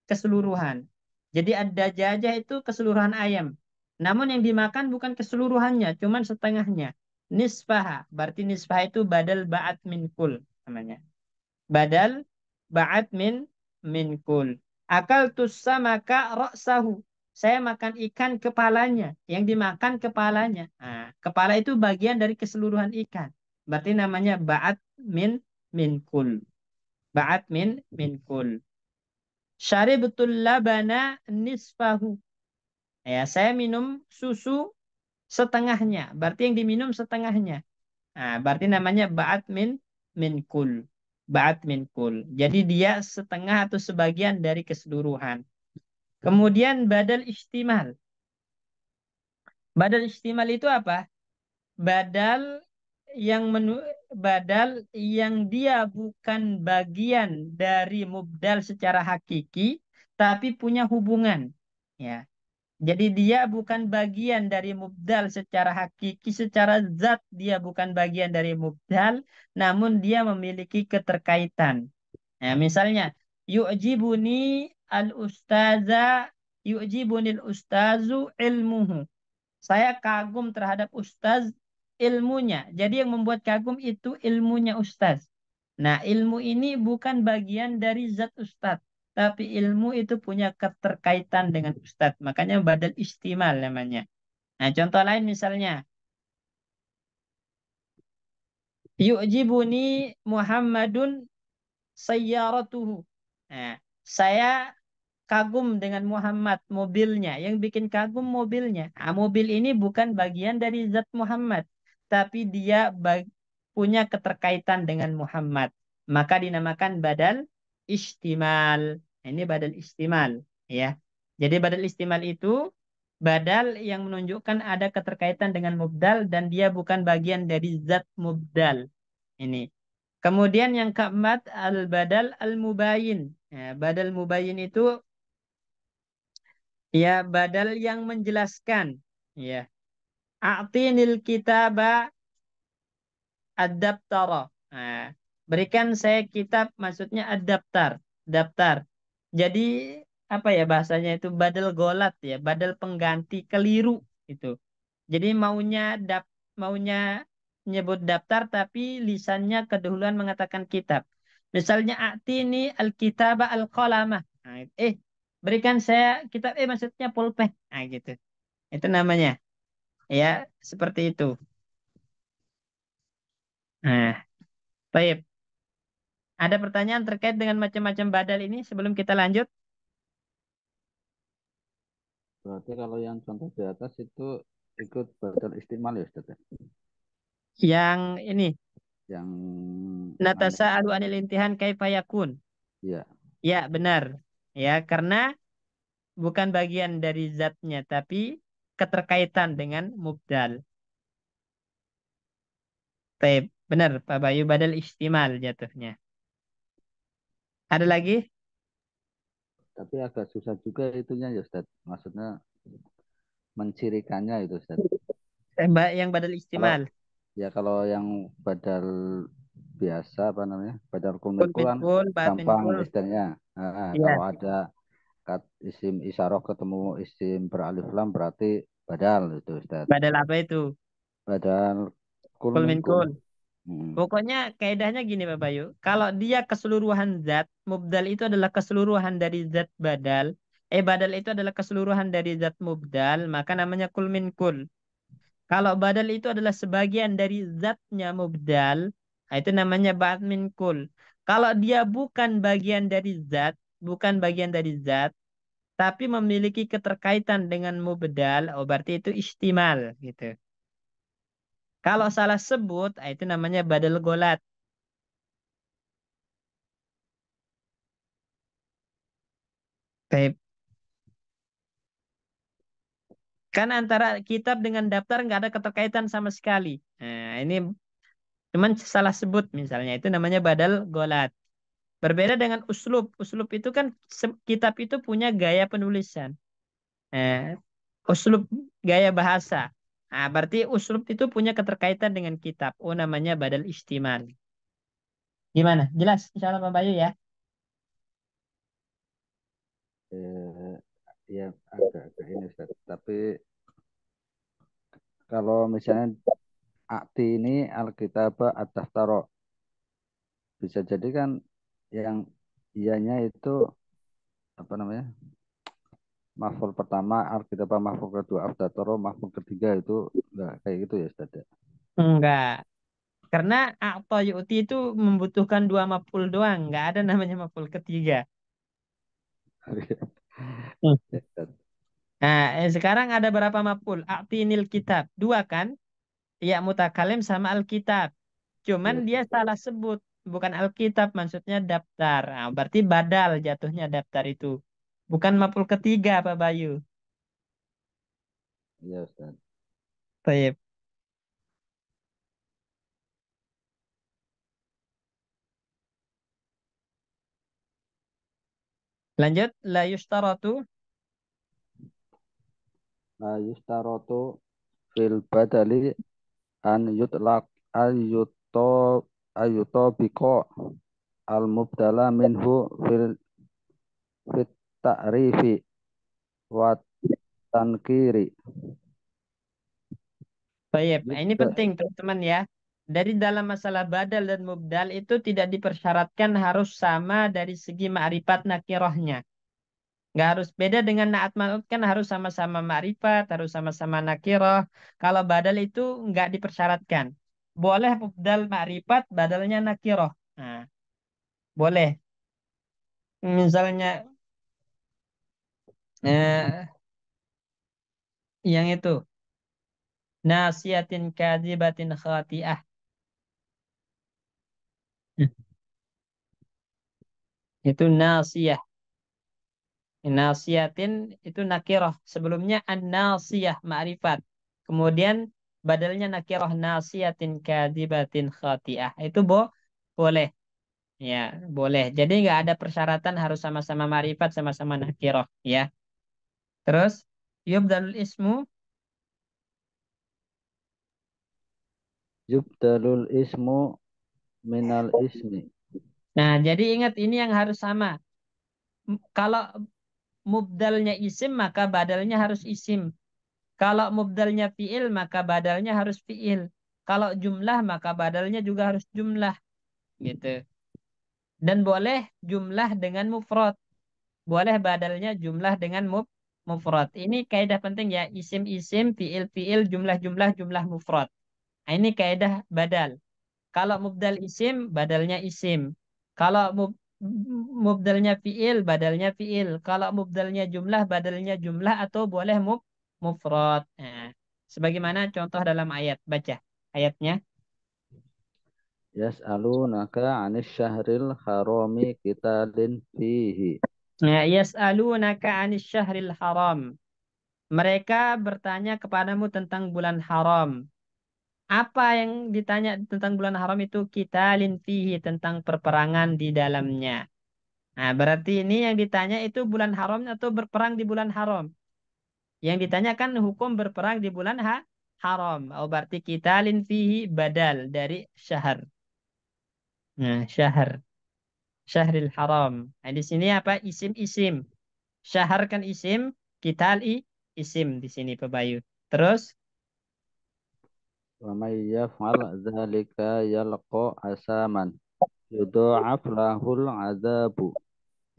[SPEAKER 1] keseluruhan. Jadi ada jajah itu keseluruhan ayam. Namun yang dimakan bukan keseluruhannya, cuman setengahnya. Nisfaha, berarti nisfaha itu badal ba'at min kul namanya. Badal ba'at min kul. Akal maka roksahu. Saya makan ikan kepalanya. Yang dimakan kepalanya. Nah, kepala itu bagian dari keseluruhan ikan. Berarti namanya ba'at min kul. Ba'at min kul. Syaribtul labana nisfahu. Ya, saya minum susu setengahnya. Berarti yang diminum setengahnya. Nah, berarti namanya ba'at min kul. Ba'at min kul. Jadi dia setengah atau sebagian dari keseluruhan. Kemudian badal istimal. Badal istimal itu apa? Badal yang badal yang dia bukan bagian dari mubdal secara hakiki tapi punya hubungan, ya. Jadi dia bukan bagian dari mubdal secara hakiki, secara zat dia bukan bagian dari mubdal, namun dia memiliki keterkaitan. Nah, misalnya yu'jibuni al-ustaza yu'jibunil ustazu ilmuhu. Saya kagum terhadap ustaz ilmunya. Jadi yang membuat kagum itu ilmunya ustaz. Nah, ilmu ini bukan bagian dari zat ustaz. Tapi ilmu itu punya keterkaitan dengan ustaz. Makanya badal istimal namanya. Nah, contoh lain misalnya. Yu'jibuni Muhammadun sayyaratuhu. Nah, saya kagum dengan Muhammad mobilnya. Yang bikin kagum mobilnya. Nah, mobil ini bukan bagian dari zat Muhammad. Tapi dia punya keterkaitan dengan Muhammad. Maka dinamakan badal istimal. Nah, ini badal istimal. Ya. Jadi badal istimal itu badal yang menunjukkan ada keterkaitan dengan mubdal dan dia bukan bagian dari zat mubdal. Ini. Kemudian yang keempat al-badal al-mubayin. Ya, badal mubayin itu ya badal yang menjelaskan. Ya. A'tinil kitaba ad-daptara. Nah, berikan saya kitab maksudnya ad-daftar, daftar. Jadi apa ya bahasanya itu badal golat ya, badal pengganti keliru itu. Jadi maunya nyebut daftar tapi lisannya kedahuluan mengatakan kitab. Misalnya atini al-kitaba al-qalamah. Nah, berikan saya kitab maksudnya pulpen. Nah, gitu. Itu namanya. Ya, seperti itu. Nah, baik. Ada pertanyaan terkait dengan macam-macam badal ini sebelum kita lanjut?
[SPEAKER 2] Berarti kalau yang contoh di atas itu ikut badal istimal ya Ustaz ya?
[SPEAKER 1] Yang ini,
[SPEAKER 2] Yang anu,
[SPEAKER 1] natasa'alu anil intihan kaifa yakun.
[SPEAKER 2] ya.
[SPEAKER 1] Ya, benar. Ya, karena bukan bagian dari zatnya, tapi keterkaitan dengan mubdal. Taib. Benar, Pak Bayu, badal istimal jatuhnya. Ada lagi?
[SPEAKER 2] Tapi agak susah juga itunya ya Ustaz. Maksudnya mencirikannya itu Ustaz.
[SPEAKER 1] Yang badal
[SPEAKER 2] Kalau
[SPEAKER 1] istimal.
[SPEAKER 2] ya kalau yang badal biasa apa namanya? Badal
[SPEAKER 1] Kul
[SPEAKER 2] kulmikul
[SPEAKER 1] min
[SPEAKER 2] kan
[SPEAKER 1] kul, ba'd min
[SPEAKER 2] gampang
[SPEAKER 1] kul.
[SPEAKER 2] istilahnya. Nah,
[SPEAKER 1] Iya,
[SPEAKER 2] kalau ada isim isyarah ketemu isim beralif lam berarti badal itu Ustaz.
[SPEAKER 1] badal apa itu?
[SPEAKER 2] Badal kul
[SPEAKER 1] Kul min
[SPEAKER 2] minkul.
[SPEAKER 1] kul.
[SPEAKER 2] Hmm.
[SPEAKER 1] Pokoknya kaidahnya gini Pak Bayu. Kalau dia keseluruhan zat, mubdal itu adalah keseluruhan dari zat badal. Badal itu adalah keseluruhan dari zat mubdal, maka namanya kul min kul. Kalau badal itu adalah sebagian dari zatnya mubdal, nah itu namanya ba'd min kul. Kalau dia bukan bagian dari zat, bukan bagian dari zat, tapi memiliki keterkaitan dengan mubdal, oh berarti itu istimal gitu. Kalau salah sebut, nah itu namanya badal golat. Baik. Kan antara kitab dengan daftar nggak ada keterkaitan sama sekali. Nah, ini cuman salah sebut misalnya. Itu namanya badal golat. Berbeda dengan uslub. Uslub itu kan kitab itu punya gaya penulisan. Eh, uslub gaya bahasa. Nah, berarti uslub itu punya keterkaitan dengan kitab. Oh, namanya badal istimal. Gimana? Jelas? Insya Allah Pak Bayu ya.
[SPEAKER 2] Eh, ya agak-agak ini Ustaz. Tapi kalau misalnya akti ini Alkitab at-Taftaro bisa jadi kan yang ianya itu apa namanya? Maf'ul pertama Alkitab, maf'ul kedua at-Taftaro, maf'ul ketiga itu enggak kayak gitu ya Ustaz ya.
[SPEAKER 1] Enggak. Karena atau yu'ti itu membutuhkan dua maf'ul doang. Nggak ada namanya maf'ul ketiga. Hmm.
[SPEAKER 2] Ya, Ustaz.
[SPEAKER 1] Nah, sekarang ada berapa maf'ul? A'tinil kitab. Dua kan? Ya, mutakalim sama alkitab. Cuman
[SPEAKER 2] Ya,
[SPEAKER 1] dia
[SPEAKER 2] Ustaz.
[SPEAKER 1] salah sebut. Bukan alkitab, maksudnya daftar. Nah, berarti badal jatuhnya daftar itu. Bukan maf'ul ketiga, Pak Bayu.
[SPEAKER 2] Ya, Ustaz.
[SPEAKER 1] Baik. Lanjut. La yustaratu.
[SPEAKER 2] La yustarotu fil badali an yutlaq ayyuto ayyuto biko al mubdala minhu fit ta'rifi wa tankiri.
[SPEAKER 1] Baik. Nah, ini
[SPEAKER 2] Yubda,
[SPEAKER 1] penting, teman-teman ya. Dari dalam masalah badal dan mubdal itu tidak dipersyaratkan harus sama dari segi ma'rifat nakirohnya. Nggak harus beda dengan naat manut kan harus sama-sama ma'rifat, harus sama-sama nakiroh. Kalau badal itu nggak dipersyaratkan. Boleh mubdal ma'rifat, badalnya nakiroh. Nah, boleh. Misalnya eh, yang itu. Nasiyatin kadzibatin khati'ah. Itu nasiyah. Nasiyatin itu nakiroh. Sebelumnya an-nasiyah ma'rifat. Kemudian badalnya nakiroh nasiyatin kadzibatin khati'ah. Itu boleh. Ya, boleh. Jadi nggak ada persyaratan harus sama-sama marifat, sama-sama nakiroh. Ya. Terus, yubdalul ismu.
[SPEAKER 2] yubdalul ismu minal ismi.
[SPEAKER 1] Nah, jadi ingat ini yang harus sama. Kalau mubdalnya isim, maka badalnya harus isim. Kalau mubdalnya fiil, maka badalnya harus fiil. Kalau jumlah, maka badalnya juga harus jumlah. Gitu. Dan boleh jumlah dengan mufrad. Boleh badalnya jumlah dengan mufrad. Ini kaidah penting ya. Isim-isim, fiil-fiil, jumlah-jumlah, jumlah mufrad. Nah, ini kaidah badal. Kalau mubdal isim, badalnya isim. Kalau mubdalnya fiil, badalnya fiil. Kalau mubdalnya jumlah, badalnya jumlah atau boleh mufrad. Nah, Sebagaimana contoh dalam ayat. Baca ayatnya.
[SPEAKER 2] Yas'alunaka 'anis syahril harami qitalin fihi.
[SPEAKER 1] Nah, yas'alunaka 'anis syahril haram. Mereka bertanya kepadamu tentang bulan haram. Apa yang ditanya tentang bulan haram itu? Qitalin fihi, tentang perperangan di dalamnya. Nah, berarti ini yang ditanya itu bulan haram atau berperang di bulan haram. Yang ditanyakan hukum berperang di bulan haram. Oh, berarti qitalin fihi badal dari syahr. Nah, syahr. Syahril haram. Nah, di sini apa? Isim-isim. Syahr kan isim, qital isim di sini Pak Bayu. Terus
[SPEAKER 2] Wa may yaf'al dzalika yalqa asaman. Yudha'af lahul 'adzabu.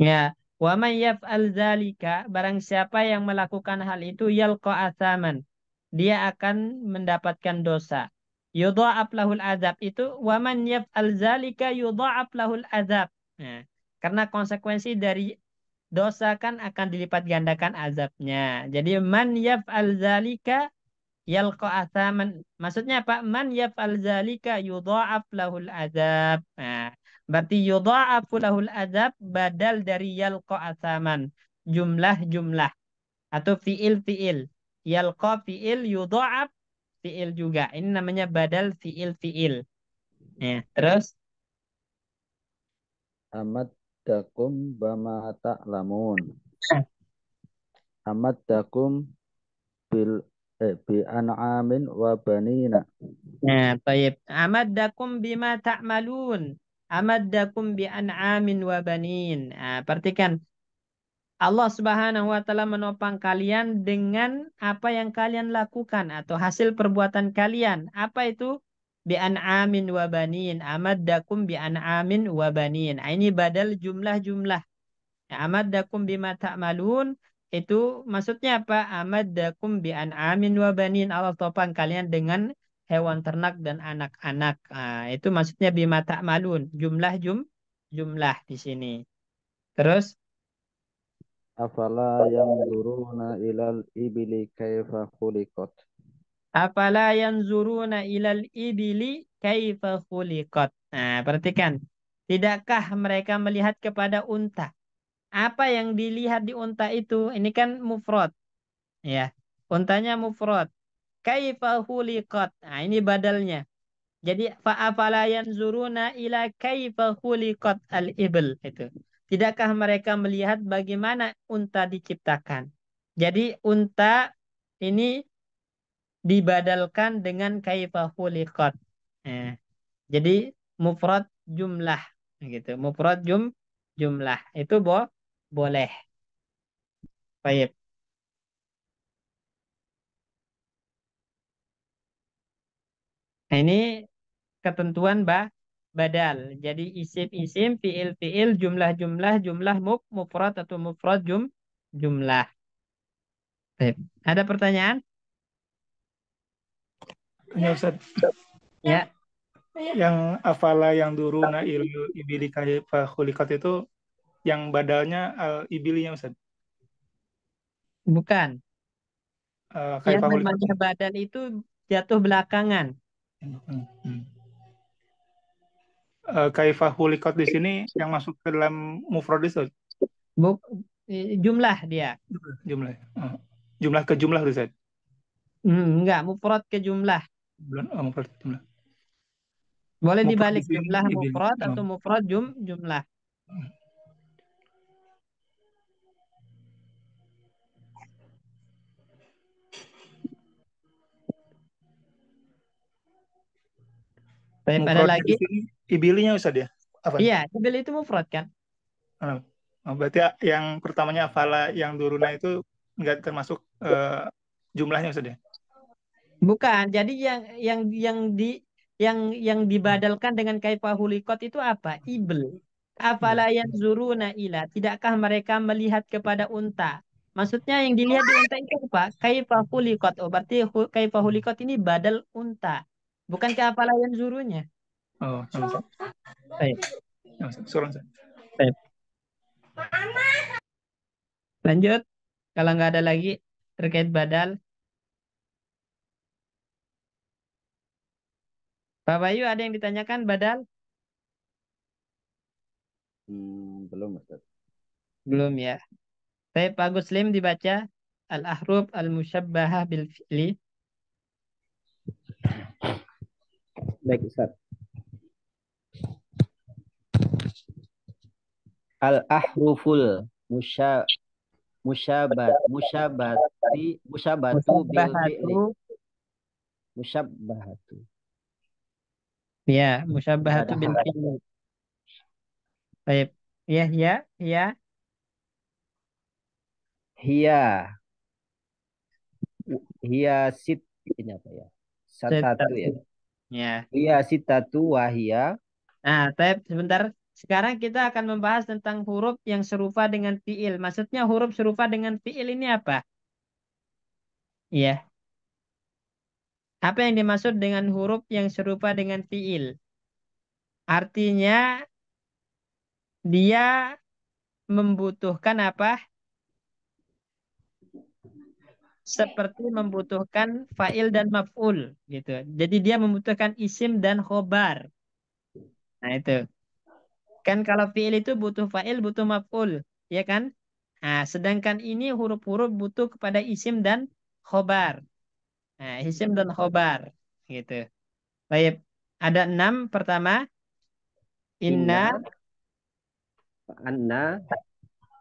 [SPEAKER 1] ya, wa may yaf'al dzalika, barang siapa yang melakukan hal itu yalqa asaman, dia akan mendapatkan dosa. Yudha'af lahul azab itu wa man yaf'al dzalika yudha'af lahul azab. Nah, karena konsekuensi dari dosa kan akan dilipat gandakan azabnya. Jadi man yaf'al dzalika yalqa athaman. Maksudnya apa? Man yaf'al zalika yudha'af lahul azab. Nah, berarti yudha'afu lahul azab badal dari yalqa athaman. Jumlah-jumlah atau fiil-fiil. Yalqa fiil, yudha'af fiil juga. Ini namanya badal fiil-fiil. Ya, terus
[SPEAKER 2] Amaddakum bama ta'lamun. Amaddakum bil bi an'amin wa banina.
[SPEAKER 1] nah, taib. Amaddakum bima ta'malun. Amaddakum bi an'amin wa banin. Nah, perhatikan. Allah Subhanahu wa taala menopang kalian dengan apa yang kalian lakukan atau hasil perbuatan kalian. Apa itu? Bi an'amin wa banin. Amaddakum bi an'amin wa banin. Ah, ini badal jumlah-jumlah. Ya, amaddakum bima ta'malun itu maksudnya apa? Amaddakum bi an'amin wa banin. Allah topang kalian dengan hewan ternak dan anak-anak. Ah, itu maksudnya bima ta'malun. Jumlah di sini. Terus
[SPEAKER 2] Afala yanzuruna ilal ibili kaifa khuliqat.
[SPEAKER 1] afala yanzuruna ilal ibili kaifa khuliqat. Nah, perhatikan. Tidakkah mereka melihat kepada unta? Apa yang dilihat di unta itu? Ini kan mufrad, ya. Untanya mufrad. Kaifa khuliqat. Nah, ini badalnya. Jadi fa afala yanzuruna ila kaifa khuliqat al-ibl itu. Tidakkah mereka melihat bagaimana unta diciptakan? Jadi unta ini dibadalkan dengan kaifa khuliqat. Nah, jadi mufrad jumlah gitu. Mufrad jumlah itu boleh. Baik. Nah, ini ketentuan badal. Jadi isim-isim, fiil-fiil, jumlah-jumlah, jumlah mufrad atau mufrad jumlah. Baik. Ada pertanyaan?
[SPEAKER 4] Ya Ustaz,
[SPEAKER 1] Ya,
[SPEAKER 4] yang afala yang duruna ibili kaifa khuliqat itu yang badalnya al ibilinya Ustaz.
[SPEAKER 1] bukan. Yang
[SPEAKER 4] Kaifa khuliqat.
[SPEAKER 1] namanya badal itu jatuh belakangan.
[SPEAKER 4] Hmm. Kaifa khuliqat di sini yang masuk ke dalam mufrad itu
[SPEAKER 1] Buk, jumlah dia.
[SPEAKER 4] jumlah. Jumlah ke jumlah Ustaz.
[SPEAKER 1] Enggak, mufrad ke jumlah.
[SPEAKER 4] Mufrad jumlah.
[SPEAKER 1] Boleh
[SPEAKER 4] Mufrad di
[SPEAKER 1] dibalik
[SPEAKER 4] sini
[SPEAKER 1] jumlah
[SPEAKER 4] ibili.
[SPEAKER 1] mufrad atau mufrad jumlah. Baik, ada
[SPEAKER 4] Mufradnya
[SPEAKER 1] lagi?
[SPEAKER 4] di sini ibilinya Ustaz ya? Apa?
[SPEAKER 1] Iya, ibil itu mufrad kan?
[SPEAKER 4] Berarti yang pertamanya afala yang duruna itu nggak termasuk jumlahnya Ustaz ya?
[SPEAKER 1] Bukan. Jadi yang dibadalkan dengan kaifahulikot itu apa? Ibl.
[SPEAKER 4] Iya.
[SPEAKER 1] Afala yanzuruna ila. Tidakkah mereka melihat kepada unta? Maksudnya yang dilihat di unta itu apa? Kaifahulikot. Oh, berarti kaifahulikot ini badal unta. Bukan ke afala yanzurunya.
[SPEAKER 4] Oh, Ustaz.
[SPEAKER 1] Baik,
[SPEAKER 4] Surah Ustaz.
[SPEAKER 1] baik. Lanjut. Kalau nggak ada lagi terkait badal. Pak Bayu ada yang ditanyakan badal?
[SPEAKER 2] Belum Ustaz.
[SPEAKER 1] Belum ya. Saya Pak Guslim dibaca al-ahruf al-musyabbahah bil fi'li.
[SPEAKER 3] Baik Ustaz. Al-ahruful musyabatu bil
[SPEAKER 1] Musyabbahatu.
[SPEAKER 3] fi'li. Musyabbahatu.
[SPEAKER 1] Ya, musyabbahatu bil fi'li. Baik. Ya, ya, ya.
[SPEAKER 3] Hiya. Hiya sit. Ini apa ya? Satatu ya.
[SPEAKER 1] Ya.
[SPEAKER 3] Hiya sitatu wahia.
[SPEAKER 1] Nah, sebentar. Sekarang kita akan membahas tentang huruf yang serupa dengan fi'il. Maksudnya huruf serupa dengan fi'il ini apa? Iya. Apa yang dimaksud dengan huruf yang serupa dengan fi'il? Artinya dia membutuhkan apa? Seperti membutuhkan fa'il dan maf'ul gitu. Jadi dia membutuhkan isim dan khobar. Nah, itu. Kan kalau fi'il itu butuh fa'il, butuh maf'ul, ya kan? Nah, sedangkan ini huruf-huruf butuh kepada isim dan khobar. Nah, isim dan khobar gitu. Baik. Ada 6. Pertama, inna.
[SPEAKER 3] Inna. Anna.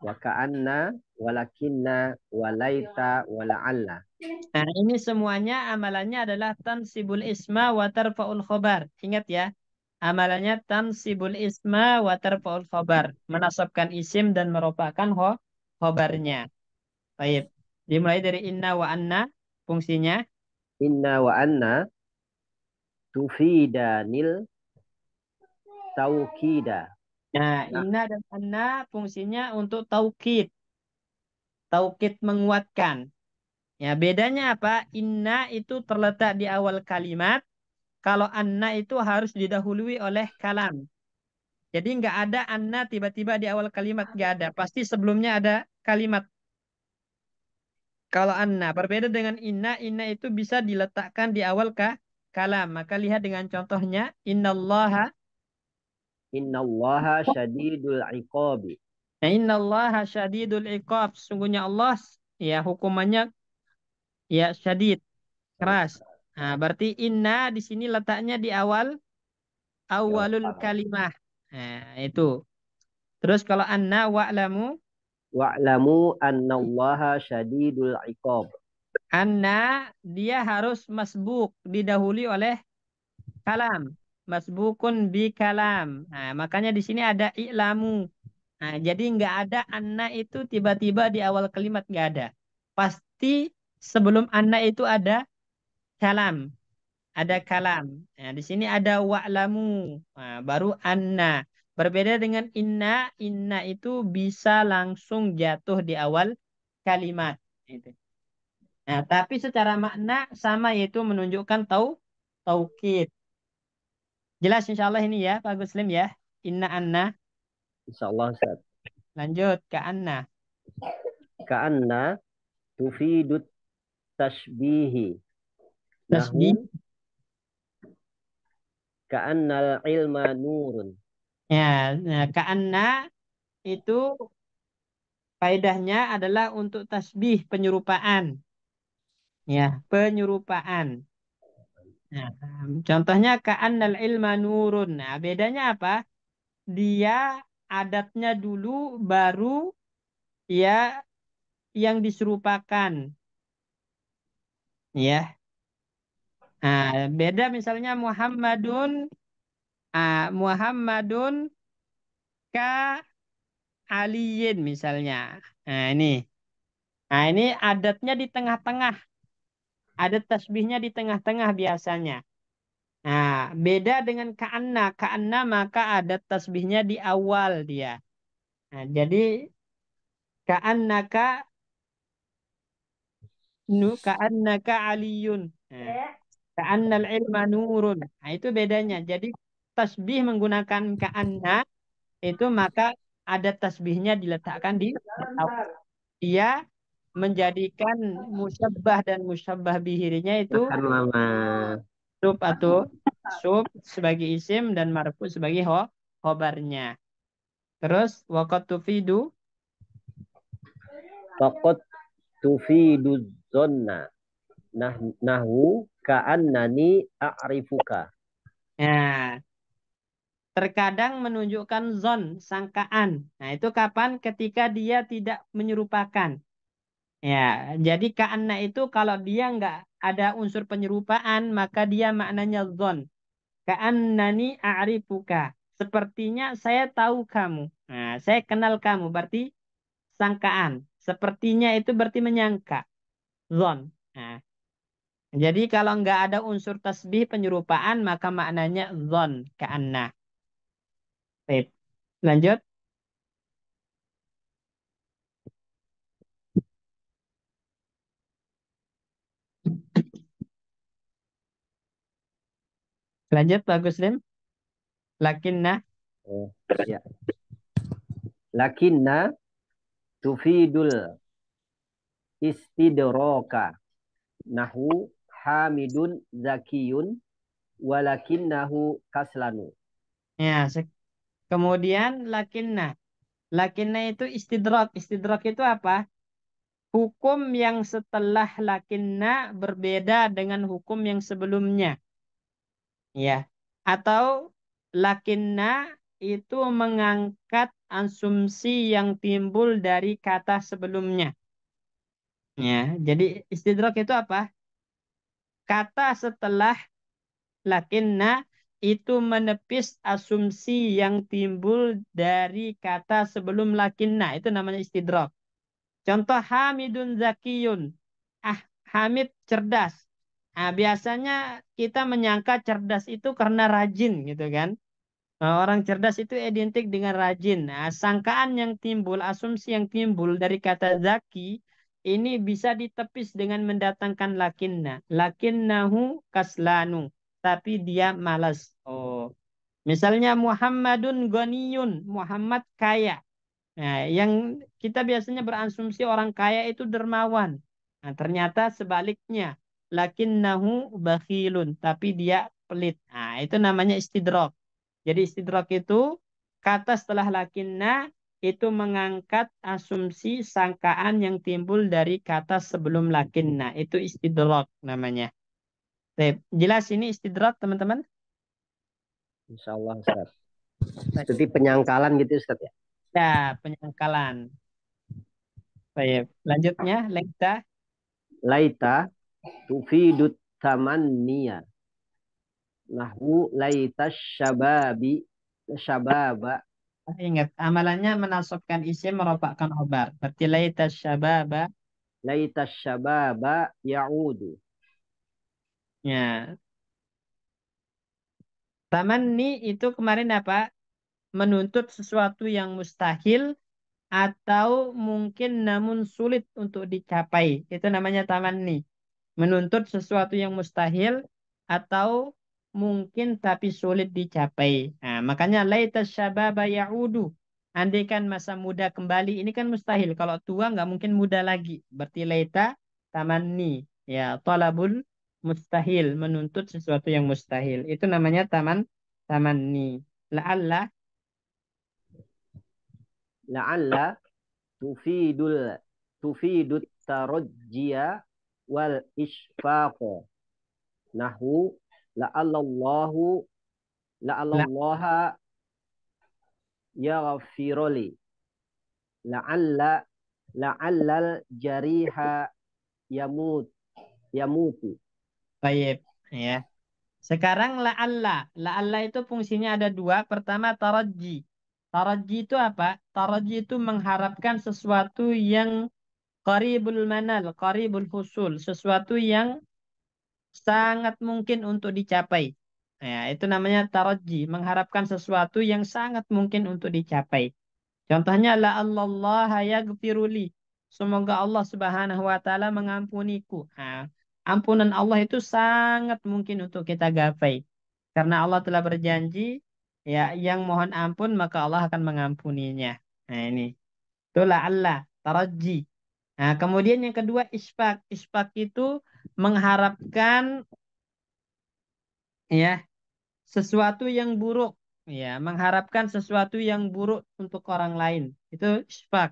[SPEAKER 3] Wa ka'anna. Walakinna. Walaita. Wala'alla.
[SPEAKER 1] Nah, ini semuanya amalannya adalah tansibul isma wa tarfa'ul khobar. Ingat ya, amalannya tansibul isma wa tarfa'ul khobar. Menasabkan isim dan meropakan khobarnya. Baik. Dimulai dari inna wa anna, fungsinya.
[SPEAKER 3] Inna wa anna. Tufidanil taukida.
[SPEAKER 1] Nah,
[SPEAKER 3] Nah,
[SPEAKER 1] inna dan anna fungsinya untuk taukid. Taukid menguatkan. Ya, bedanya apa? Inna itu terletak di awal kalimat. Kalau anna itu harus didahului oleh kalam. Jadi nggak ada anna tiba-tiba di awal kalimat. Nggak ada. Pasti sebelumnya ada kalimat. Kalau anna. Berbeda dengan inna. Inna itu bisa diletakkan di awal kalam. Maka lihat dengan contohnya. Innallaha.
[SPEAKER 3] innallaha syadidul iqabi.
[SPEAKER 1] Innallaha syadidul iqab. Sungguhnya Allah ya hukumannya ya syadid. Keras. Nah, berarti inna di sini letaknya di awalul kalimah. Nah, itu. Terus kalau anna wa'lamu.
[SPEAKER 3] Wa'lamu annallaha syadidul iqab.
[SPEAKER 1] Anna dia harus masbuk didahului oleh kalam. Masbukun bi kalam. Nah, makanya di sini ada i'lamu. Nah, jadi nggak ada anna itu tiba-tiba di awal kalimat nggak ada. Pasti sebelum anna itu ada kalam. Ada kalam. Nah, di sini ada wa'lamu. Nah, baru anna. Berbeda dengan inna. Inna itu bisa langsung jatuh di awal kalimat. Gitu. Nah, tapi secara makna sama yaitu menunjukkan taukid. Jelas insya Allah ini ya, Pak Guslim ya. Inna anna.
[SPEAKER 3] Insyaallah Ustaz.
[SPEAKER 1] Lanjut ke anna.
[SPEAKER 3] Ka'anna tufidut tashbihi.
[SPEAKER 1] Tasbih.
[SPEAKER 3] Nahu ka'annal ilma nurun.
[SPEAKER 1] Ya, nah, ke anna itu faedahnya adalah untuk tasbih penyerupaan. Ya, penyerupaan. Nah, contohnya ka'annal ilma nurun. Nah, bedanya apa? Dia adatnya dulu baru ya yang diserupakan. Ya. Nah, beda misalnya Muhammadun ka aliyin misalnya. Nah, ini. Nah, ini adatnya di tengah-tengah. Adat tasbihnya di tengah-tengah biasanya. Nah, beda dengan ka'anna. Ka'anna maka adat tasbihnya di awal dia. Nah, jadi ka'annaka ka'annaka aliyun. Nah, ka'annal ilma nurun. Nah, itu bedanya. Jadi tasbih menggunakan ka'anna itu maka ada tasbihnya diletakkan di awal. Dia menjadikan musyabbah dan musyabbah bihirinya itu
[SPEAKER 3] Makan mama.
[SPEAKER 1] huruf atau. mansub sebagai isim dan marfu sebagai khobarnya. Terus waqad tufidu.
[SPEAKER 3] Faqad tufidu dzanna. Nahwu ka'annani a'rifuka.
[SPEAKER 1] Nah, terkadang menunjukkan zon, sangkaan. Nah, itu kapan? Ketika dia tidak menyerupakan. Ya, jadi ka'anna itu kalau dia nggak ada unsur penyerupaan, maka dia maknanya zon. Ka'annani a'rifuka. Sepertinya saya tahu kamu. Nah, saya kenal kamu. Berarti sangkaan. Sepertinya itu berarti menyangka. Zon. Nah, jadi kalau nggak ada unsur tasbih penyerupaan, maka maknanya zon. Ka'anna. Baik. Lanjut. Lanjut, Pak Guslim. Lakinna.
[SPEAKER 3] Oh, ya. Lakinna tufidul istidraka. Nahwu hamidun zakiyun walakinnahu kaslanu.
[SPEAKER 1] Ya, kemudian lakinna. Lakinna itu istidrak. Istidrak itu apa? Hukum yang setelah lakinna berbeda dengan hukum yang sebelumnya. Ya. Atau lakinna itu mengangkat asumsi yang timbul dari kata sebelumnya. Ya, jadi istidrak itu apa? Kata setelah lakinna itu menepis asumsi yang timbul dari kata sebelum lakinna. Itu namanya istidrak. Contoh Hamidun Zakiyun. Ah, Hamid cerdas. Nah, biasanya kita menyangka cerdas itu karena rajin gitu kan. Nah, orang cerdas itu identik dengan rajin. Nah, sangkaan yang timbul, asumsi yang timbul dari kata zaki ini bisa ditepis dengan mendatangkan lakinna. Lakinnahu kaslanu. Tapi dia malas. Oh. Misalnya Muhammadun ghaniyun. Muhammad kaya. Nah, yang kita biasanya berasumsi orang kaya itu dermawan. Nah, ternyata sebaliknya. Lakinnahu bakhilun. Tapi dia pelit. Nah, itu namanya istidrak. Jadi istidrak itu kata setelah lakinna itu mengangkat asumsi sangkaan yang timbul dari kata sebelum lakinna. Itu istidrak namanya. Baik, jelas ini istidrak teman-teman?
[SPEAKER 3] Insyaallah Ustaz. Seperti penyangkalan gitu Ustaz ya.
[SPEAKER 1] Ya, penyangkalan. Baik, lanjutnya laita.
[SPEAKER 3] Laita tufidut tamanniya. Nahwu laita syababa.
[SPEAKER 1] Ingat, amalannya menasabkan isim merofakkan khobar. Berarti laita syababa.
[SPEAKER 3] Laita syababa ya'udu.
[SPEAKER 1] Ya. Tamanni itu kemarin apa? Menuntut sesuatu yang mustahil atau mungkin namun sulit untuk dicapai. Itu namanya tamanni. Menuntut sesuatu yang mustahil atau mungkin tapi sulit dicapai. Nah, makanya laita syababa ya'udu. Andaikan masa muda kembali, ini kan mustahil. Kalau tua nggak mungkin muda lagi. Berarti laita tamanni. Ya, talabul mustahil. Menuntut sesuatu yang mustahil. Itu namanya tamanni. La'alla.
[SPEAKER 3] La'alla tufidut tarajjiya wal isfaqa. Nahwu la'allallaha yaghfirli. La'allal jariha yamuti.
[SPEAKER 1] Baik. Ya. Sekarang la'alla. La'alla itu fungsinya ada dua. Pertama taraji. Taraji itu apa? Taraji itu mengharapkan sesuatu yang qaribul manal, qaribul husul. Sesuatu yang sangat mungkin untuk dicapai. Ya, itu namanya taraji. Mengharapkan sesuatu yang sangat mungkin untuk dicapai. Contohnya la'allallah yaghfiruli. Semoga Allah Subhanahu wa taala mengampuniku. Nah, ampunan Allah itu sangat mungkin untuk kita gapai. Karena Allah telah berjanji, ya, yang mohon ampun maka Allah akan mengampuninya. Nah, ini. Itulah Allah, taraji. Nah, kemudian yang kedua isfak. Isfak itu mengharapkan, ya, sesuatu yang buruk, ya, mengharapkan sesuatu yang buruk untuk orang lain. Itu isfaq.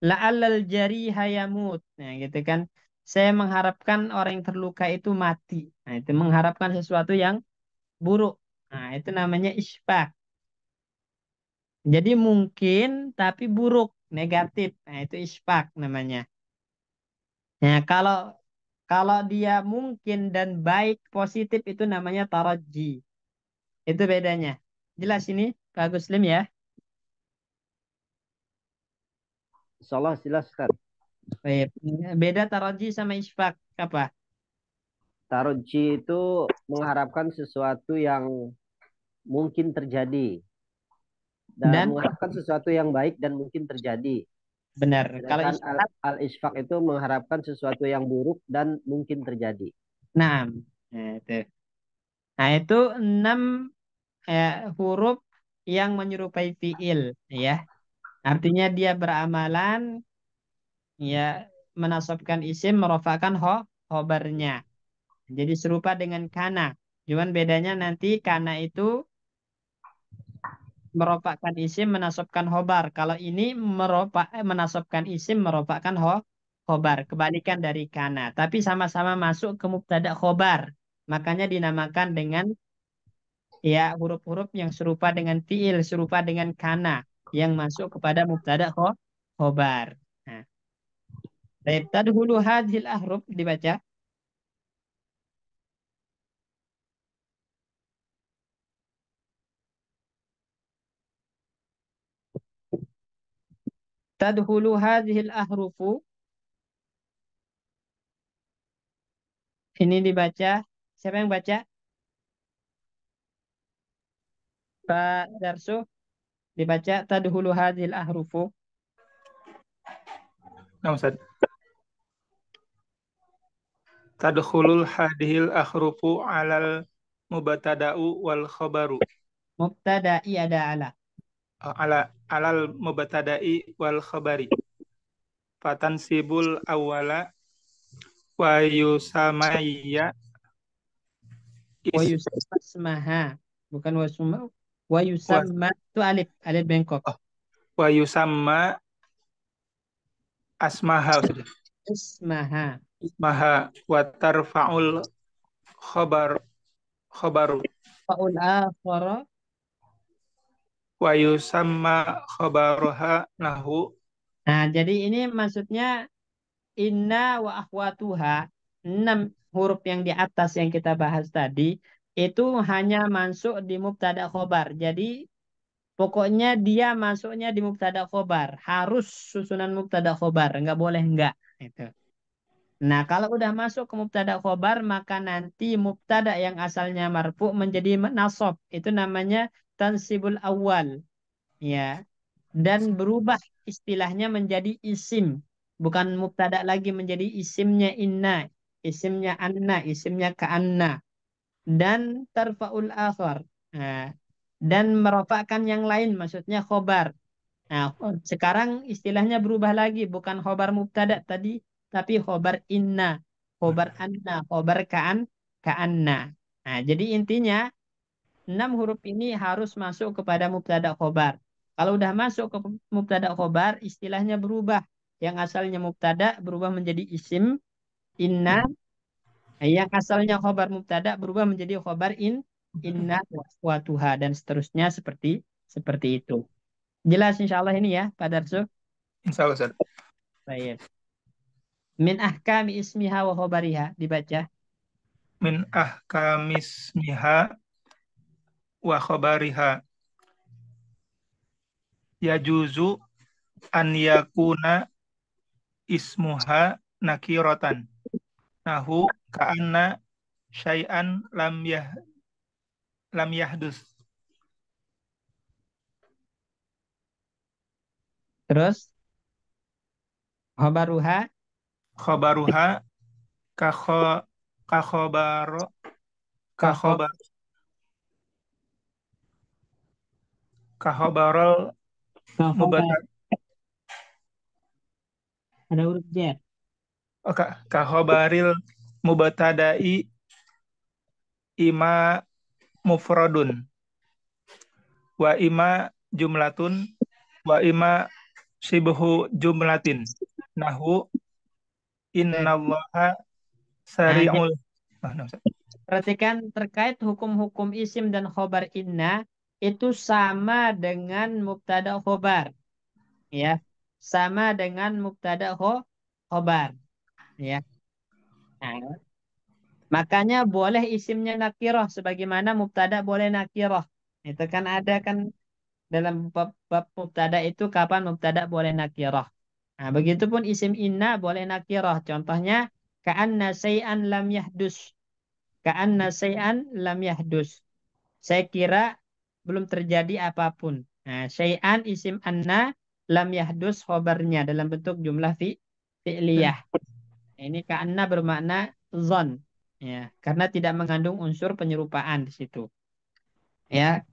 [SPEAKER 1] La'allal jariha yamut. Nah, gitu kan. Saya mengharapkan orang yang terluka itu mati. Nah, itu mengharapkan sesuatu yang buruk. Nah, itu namanya isfaq. Jadi mungkin tapi buruk, negatif. Nah, itu isfaq namanya. Nah, kalau kalau dia mungkin dan baik, positif itu namanya taraji. Itu bedanya. Jelas ini, Pak Guslim ya?
[SPEAKER 3] Insyaallah jelas Ustaz.
[SPEAKER 1] Baik. Beda taraji sama isfaq apa?
[SPEAKER 3] Taroji itu mengharapkan sesuatu yang mungkin terjadi dan
[SPEAKER 1] Dan
[SPEAKER 3] mengharapkan sesuatu yang baik dan mungkin terjadi.
[SPEAKER 1] benar. Kalau
[SPEAKER 3] Sedangkan
[SPEAKER 1] isfaq,
[SPEAKER 3] al-isfaq itu mengharapkan sesuatu yang buruk dan mungkin terjadi.
[SPEAKER 1] nah, itu. Nah, itu 6 huruf yang menyerupai fiil, ya. Artinya dia beramalan, ya, menasabkan isim, merofakkan khobarnya. Jadi serupa dengan kana. Cuman bedanya nanti kana itu merofakkan isim, menasabkan khobar. Kalau ini menasabkan isim, merofakkan khobar. Kebalikan dari kana. Tapi sama-sama masuk ke mubtada khobar. Makanya dinamakan dengan, ya, huruf-huruf yang serupa dengan fiil, serupa dengan kana yang masuk kepada mubtada khobar. Nah, baik, tadhulu hadhil ahruf dibaca. Tadhulu hadhil ahrufu. Ini dibaca. Siapa yang baca? Pak Darso. Dibaca tadhulu hadhil ahrufu.
[SPEAKER 4] Nah, Ustaz. Tadkhulul hadhil akhrufu alal mubtada'u wal khabaru.
[SPEAKER 1] Mubtada'i ada ala.
[SPEAKER 4] Alal mubtada'i wal khabari. Fatansibul awwala wa yusamayya
[SPEAKER 1] Wa
[SPEAKER 4] is
[SPEAKER 1] yusamma ismaha. Bukan wasuma. Wa
[SPEAKER 4] wa,
[SPEAKER 1] yusamma itu alif. Alif bengkok.
[SPEAKER 4] oh, wa yusamma asmaha sudah.
[SPEAKER 1] Ismaha.
[SPEAKER 4] Ismaha wa tarfa'ul khabar khabaru
[SPEAKER 1] Fa'ul akhara.
[SPEAKER 4] wa yusamma khabaruha nahu.
[SPEAKER 1] Nah, jadi ini maksudnya inna wa akhwatuha. 6 huruf yang di atas yang kita bahas tadi itu hanya masuk di mubtada khobar. Jadi pokoknya dia masuknya di mubtada khobar. Harus susunan mubtada khobar. Nggak boleh enggak. Itu. Nah, kalau udah masuk ke mubtada khobar, maka nanti mubtada yang asalnya marfu menjadi nasab. Itu namanya tansibul awal. Ya. Dan berubah istilahnya menjadi isim. Bukan mubtada lagi, menjadi isimnya inna, isimnya anna, isimnya ka'anna. Dan tarfa'ul akhar. Nah, dan merofakkan yang lain, maksudnya khobar. Nah, sekarang istilahnya berubah lagi, bukan khobar mubtada tadi, tapi khobar inna, khobar anna, khobar ka'anna. Nah, jadi intinya 6 huruf ini harus masuk kepada mubtada khobar. Kalau udah masuk ke mubtada khobar, istilahnya berubah. Yang asalnya mubtada berubah menjadi isim inna, yang asalnya khobar mubtada berubah menjadi khobar inna wa tuha, dan seterusnya seperti seperti itu. Jelas insya Allah ini ya, Pak Darso.
[SPEAKER 4] Insyaallah Ustaz.
[SPEAKER 1] Baik. Min ahkami ismiha wa khobariha dibaca.
[SPEAKER 4] Min ahkamismiha wa khabariha yajuzu an yakuna ismuha nakiratan nahu ka'anna syai'an lam yahdus.
[SPEAKER 1] Terus khobaruha.
[SPEAKER 4] Khabaruha kakho kakhobaro
[SPEAKER 1] Kakhob.
[SPEAKER 4] kakhobar kakhobarol
[SPEAKER 1] Kakhobar.
[SPEAKER 4] mubatada
[SPEAKER 1] Ada huruf j.
[SPEAKER 4] kakhobaril mubatadai ima mufradun wa ima jumlatun wa ima sibhu jumlatin. Nahu
[SPEAKER 1] Baik.
[SPEAKER 4] innallaha
[SPEAKER 1] Nah,
[SPEAKER 4] sari'ul. Nah, Ustaz.
[SPEAKER 1] perhatikan terkait hukum-hukum isim dan khobar inna itu sama dengan mubtada khobar, ya, sama dengan mubtada khobar, ya. Nah, makanya boleh isimnya nakirah sebagaimana mubtada boleh nakirah. Itu kan ada kan dalam bab mubtada itu kapan mubtada boleh nakirah. Nah, begitupun isim inna boleh nakirah. Contohnya ka'anna say'an lam yahdus. Ka'anna say'an lam yahdus. Saya kira belum terjadi apapun. Nah, syai'an isim anna lam yahdus khobarnya dalam bentuk jumlah fi'liyah. Ini ka'anna bermakna zon. Ya, karena tidak mengandung unsur penyerupaan di situ. Ya.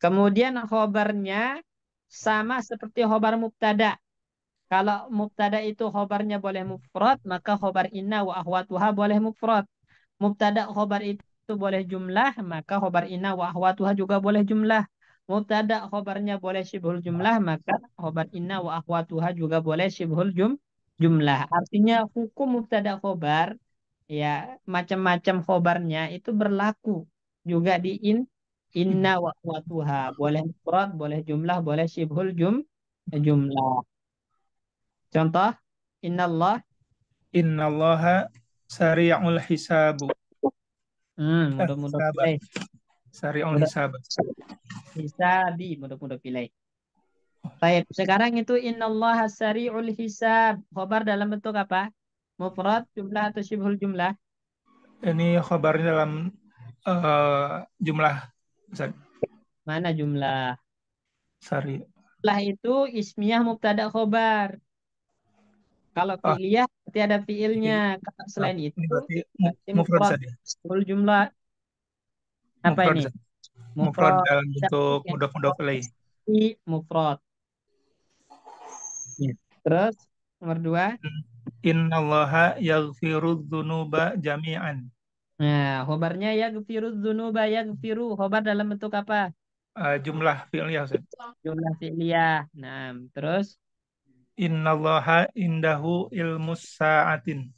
[SPEAKER 1] Kemudian khobarnya sama seperti khobar mubtada. Kalau mubtada itu khobarnya boleh mufrad, maka khobar inna wa akhwatuha boleh mufrad. Mubtada khobar itu boleh jumlah, maka khobar inna wa akhwatuha juga boleh jumlah. Mubtada khobarnya boleh syibhul jumlah, maka khobar inna wa akhwatuha juga boleh syibhul jumlah. Artinya hukum mubtada khobar, ya macam-macam khobarnya itu berlaku juga di inna wa akhwatuha. Boleh mufrad, boleh jumlah, boleh syibhul jumlah. Contoh, innallah,
[SPEAKER 4] Innallaha sari'ul hisabu.
[SPEAKER 1] mudah-mudah
[SPEAKER 4] Sabar.
[SPEAKER 1] pilih.
[SPEAKER 4] Sari'ul
[SPEAKER 1] Mudah
[SPEAKER 4] hisab.
[SPEAKER 1] hisabi, mudah-mudah pilih. Baik, sekarang itu innallaha sari'ul hisab. Khobar dalam bentuk apa? Mufrad, jumlah atau syibhul jumlah?
[SPEAKER 4] Ini khabarnya dalam jumlah Ustaz.
[SPEAKER 1] Mana jumlah?
[SPEAKER 4] Sari.
[SPEAKER 1] Jumlah itu ismiyah mubtada khobar. Kalau
[SPEAKER 4] Ah,
[SPEAKER 1] fi'liyah berarti ada fi'ilnya.
[SPEAKER 4] ini,
[SPEAKER 1] Kalau selain
[SPEAKER 4] ini
[SPEAKER 1] itu
[SPEAKER 4] berarti
[SPEAKER 1] berarti
[SPEAKER 4] mufrad
[SPEAKER 1] mufrad,
[SPEAKER 4] saja.
[SPEAKER 1] syibhul jumlah. Apa
[SPEAKER 4] Mufrad
[SPEAKER 1] ini?
[SPEAKER 4] Ustaz. Mufrad
[SPEAKER 1] Mufrad.
[SPEAKER 4] dalam bentuk mudhaf ilaih.
[SPEAKER 1] Mufrad. Ya. Terus nomor dua.
[SPEAKER 4] Innallaha yaghfirudz dzunuba jami'an.
[SPEAKER 1] Nah, khobarnya ya gfiru dzunuba ya gfiru. Khobar dalam bentuk apa?
[SPEAKER 4] Jumlah fi'liyah Ustaz.
[SPEAKER 1] Jumlah fi'liyah. Nah, terus
[SPEAKER 4] Innallaha indahu ilmus sa'atin.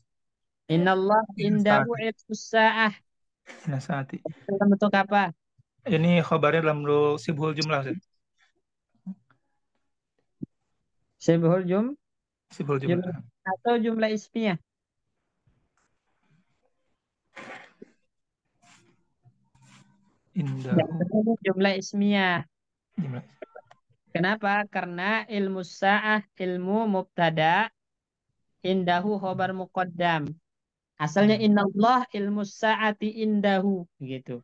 [SPEAKER 1] innallah
[SPEAKER 4] Inna
[SPEAKER 1] indahu
[SPEAKER 4] sa'ati.
[SPEAKER 1] ilmus sa'ah.
[SPEAKER 4] Inna sa'ati.
[SPEAKER 1] Dalam bentuk apa?
[SPEAKER 4] Ini khabarnya dalam bentuk sibhul jumlah Ustaz.
[SPEAKER 1] Syibhul
[SPEAKER 4] Sibhul
[SPEAKER 1] jumlah
[SPEAKER 4] jumlah.
[SPEAKER 1] atau jumlah ismiyah. Yang
[SPEAKER 4] Indahu
[SPEAKER 1] kedua jumlah ismiyah.
[SPEAKER 4] jumlah.
[SPEAKER 1] Kenapa? Karena ilmu sa'ah ilmu mubtada, indahu khobar muqaddam. Asalnya innallah ilmu sa'ati indahu gitu.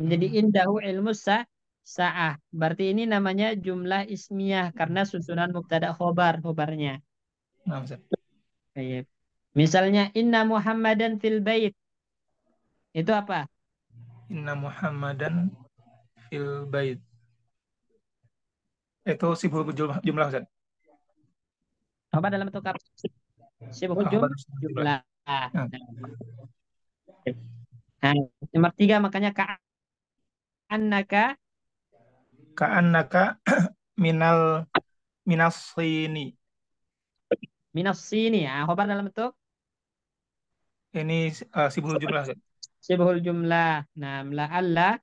[SPEAKER 1] Menjadi indahu ilmu sa'ah. Berarti ini namanya jumlah ismiyah karena susunan mubtada khobarnya.
[SPEAKER 4] Nah, Ustaz.
[SPEAKER 1] Baik. Misalnya inna Muhammadan fil bait. Itu apa?
[SPEAKER 4] Inna Muhammadan fil bait. Itu sibhul jumlah Ustaz.
[SPEAKER 1] Khobar dalam bentuk apa? Sibuk
[SPEAKER 4] Khabar
[SPEAKER 1] jumlah.
[SPEAKER 4] Nah,
[SPEAKER 1] Nah, nomor tiga makanya ka'annaka
[SPEAKER 4] ka'annaka minal minas sini.
[SPEAKER 1] minas sini. Nah, khobar dalam bentuk
[SPEAKER 4] Ini sibhul jumlah Ustaz.
[SPEAKER 1] sibuk jumlah. Nah, la'alla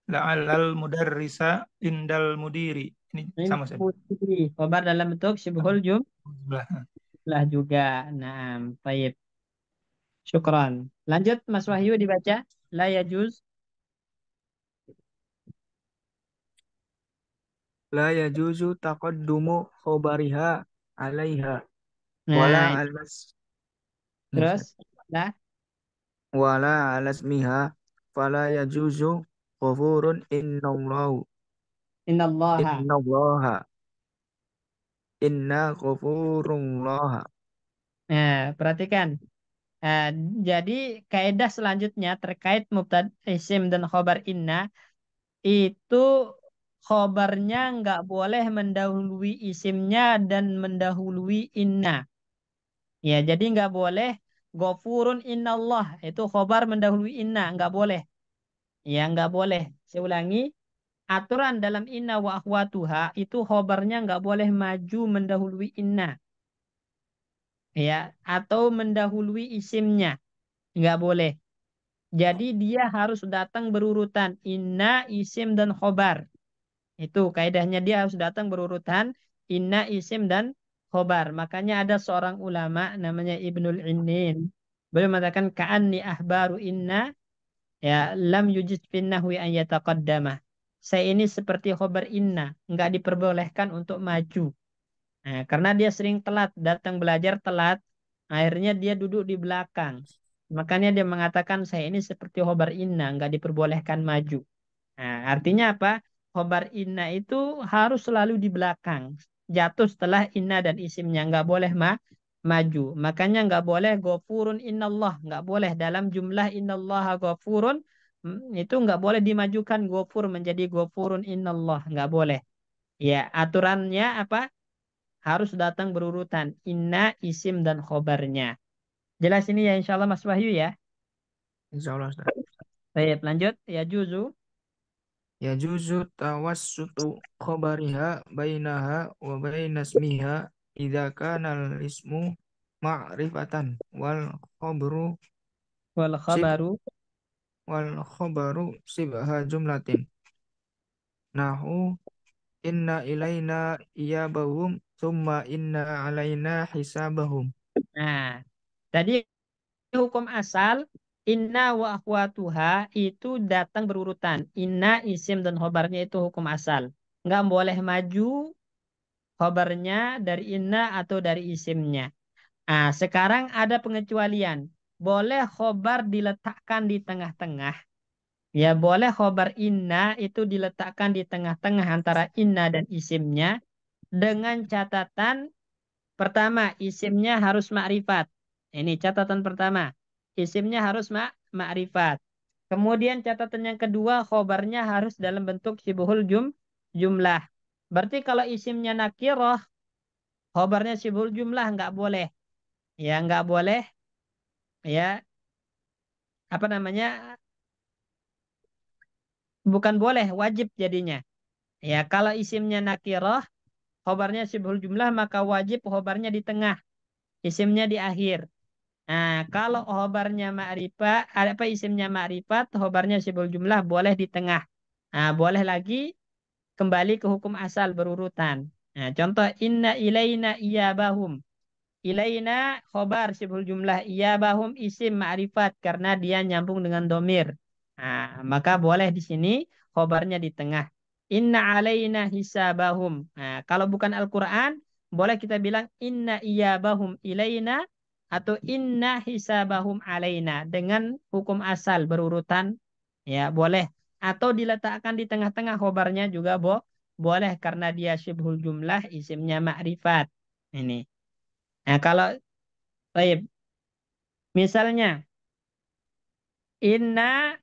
[SPEAKER 4] La'allal mudarrisa indal mudiri. Ini
[SPEAKER 1] min
[SPEAKER 4] sama Ustaz.
[SPEAKER 1] putih. Khobar dalam bentuk sibuk
[SPEAKER 4] Jumlah.
[SPEAKER 1] jumlah juga. Nah, baik. Syukran. Lanjut Mas Wahyu dibaca. La yajuz.
[SPEAKER 5] La yajuzu taqaddumu khobariha alaiha wala
[SPEAKER 1] Nah,
[SPEAKER 5] alas
[SPEAKER 1] terus lah
[SPEAKER 5] wala alasmiha fala yajuzu ghafurun
[SPEAKER 1] innallaha.
[SPEAKER 5] innallaha inna ghafurullah.
[SPEAKER 1] Nah, perhatikan. Nah, jadi kaidah selanjutnya terkait mubtada isim dan khobar inna itu khobarnya nggak boleh mendahului isimnya dan mendahului inna. Ya, jadi nggak boleh gofurun innallah itu khobar mendahului inna nggak boleh. Ya nggak boleh. Saya ulangi, aturan dalam inna wa akhwatuha itu khobarnya nggak boleh maju mendahului inna. Ya, atau mendahului isimnya. Nggak boleh. Jadi dia harus datang berurutan. Inna, isim, dan khobar. Itu kaidahnya dia harus datang berurutan. Inna, isim, dan khobar. Makanya ada seorang ulama namanya Ibnul Innin. Beliau mengatakan, Ka'anni ahbaru inna ya lam yujiz fin nahwi an yataqaddama. Saya ini seperti khobar inna. Nggak diperbolehkan untuk maju. Nah, karena dia sering telat, datang belajar telat, akhirnya dia duduk di belakang. Makanya dia mengatakan saya ini seperti khobar inna, nggak diperbolehkan maju. Nah, artinya apa? Khobar inna itu harus selalu di belakang. Jatuh setelah inna dan isimnya, nggak boleh maju. Makanya nggak boleh gofurun innallah, nggak boleh dalam jumlah innallaha gofurun, itu nggak boleh dimajukan gofur menjadi gofurun innallah, nggak boleh. Ya, aturannya apa? Harus datang berurutan. Inna, isim, dan khobarnya. Jelas ini ya insya Allah Mas Wahyu ya.
[SPEAKER 5] Insya Allah, Ustaz.
[SPEAKER 1] Baik, lanjut. Ya juzu.
[SPEAKER 5] Yajuzu tawassutu khabariha bainaha wa baina ismiha idza kana al-ismu ma'rifatan
[SPEAKER 1] Wal
[SPEAKER 5] sib
[SPEAKER 1] khabaru.
[SPEAKER 5] wal khabaru sibha jumlatin. Nahu inna ilaina iyabahum thumma inna alaina hisabahum.
[SPEAKER 1] Nah, tadi hukum asal inna wa akhwatuha itu datang berurutan. Inna, isim, dan khobarnya itu hukum asal. Nggak boleh maju khobarnya dari inna atau dari isimnya. Nah, sekarang ada pengecualian. Boleh khobar diletakkan di tengah-tengah. Ya, boleh khobar inna itu diletakkan di tengah-tengah antara inna dan isimnya dengan catatan pertama, isimnya harus ma'rifat. Ini catatan pertama. Isimnya harus ma'rifat. Kemudian catatan yang kedua, khobarnya harus dalam bentuk sibuhul jumlah. Berarti kalau isimnya nakiroh, khobarnya sibuhul jumlah nggak boleh. Ya, nggak boleh. Ya, apa namanya? Bukan boleh, wajib jadinya. Ya, kalau isimnya nakiroh, khobarnya sibuhul jumlah, maka wajib khobarnya di tengah. Isimnya di akhir. Nah, kalau khobarnya ma'rifat, ada apa isimnya ma'rifat, khobarnya sibul jumlah boleh di tengah. Nah, boleh lagi kembali ke hukum asal berurutan. Nah, contoh inna ilaina iyabahum. Ilaina khobar sibul jumlah iyabahum isim ma'rifat karena dia nyambung dengan domir. Nah, maka boleh di sini khobarnya di tengah. Inna alaina hisabahum. Nah, kalau bukan Al-Quran, boleh kita bilang inna iyabahum ilaina atau inna hisabahum alaina dengan hukum asal berurutan. Ya, boleh. Atau diletakkan di tengah-tengah khobarnya juga boleh karena dia syibhul jumlah isimnya ma'rifat. Ini. Nah, kalau baik, misalnya inna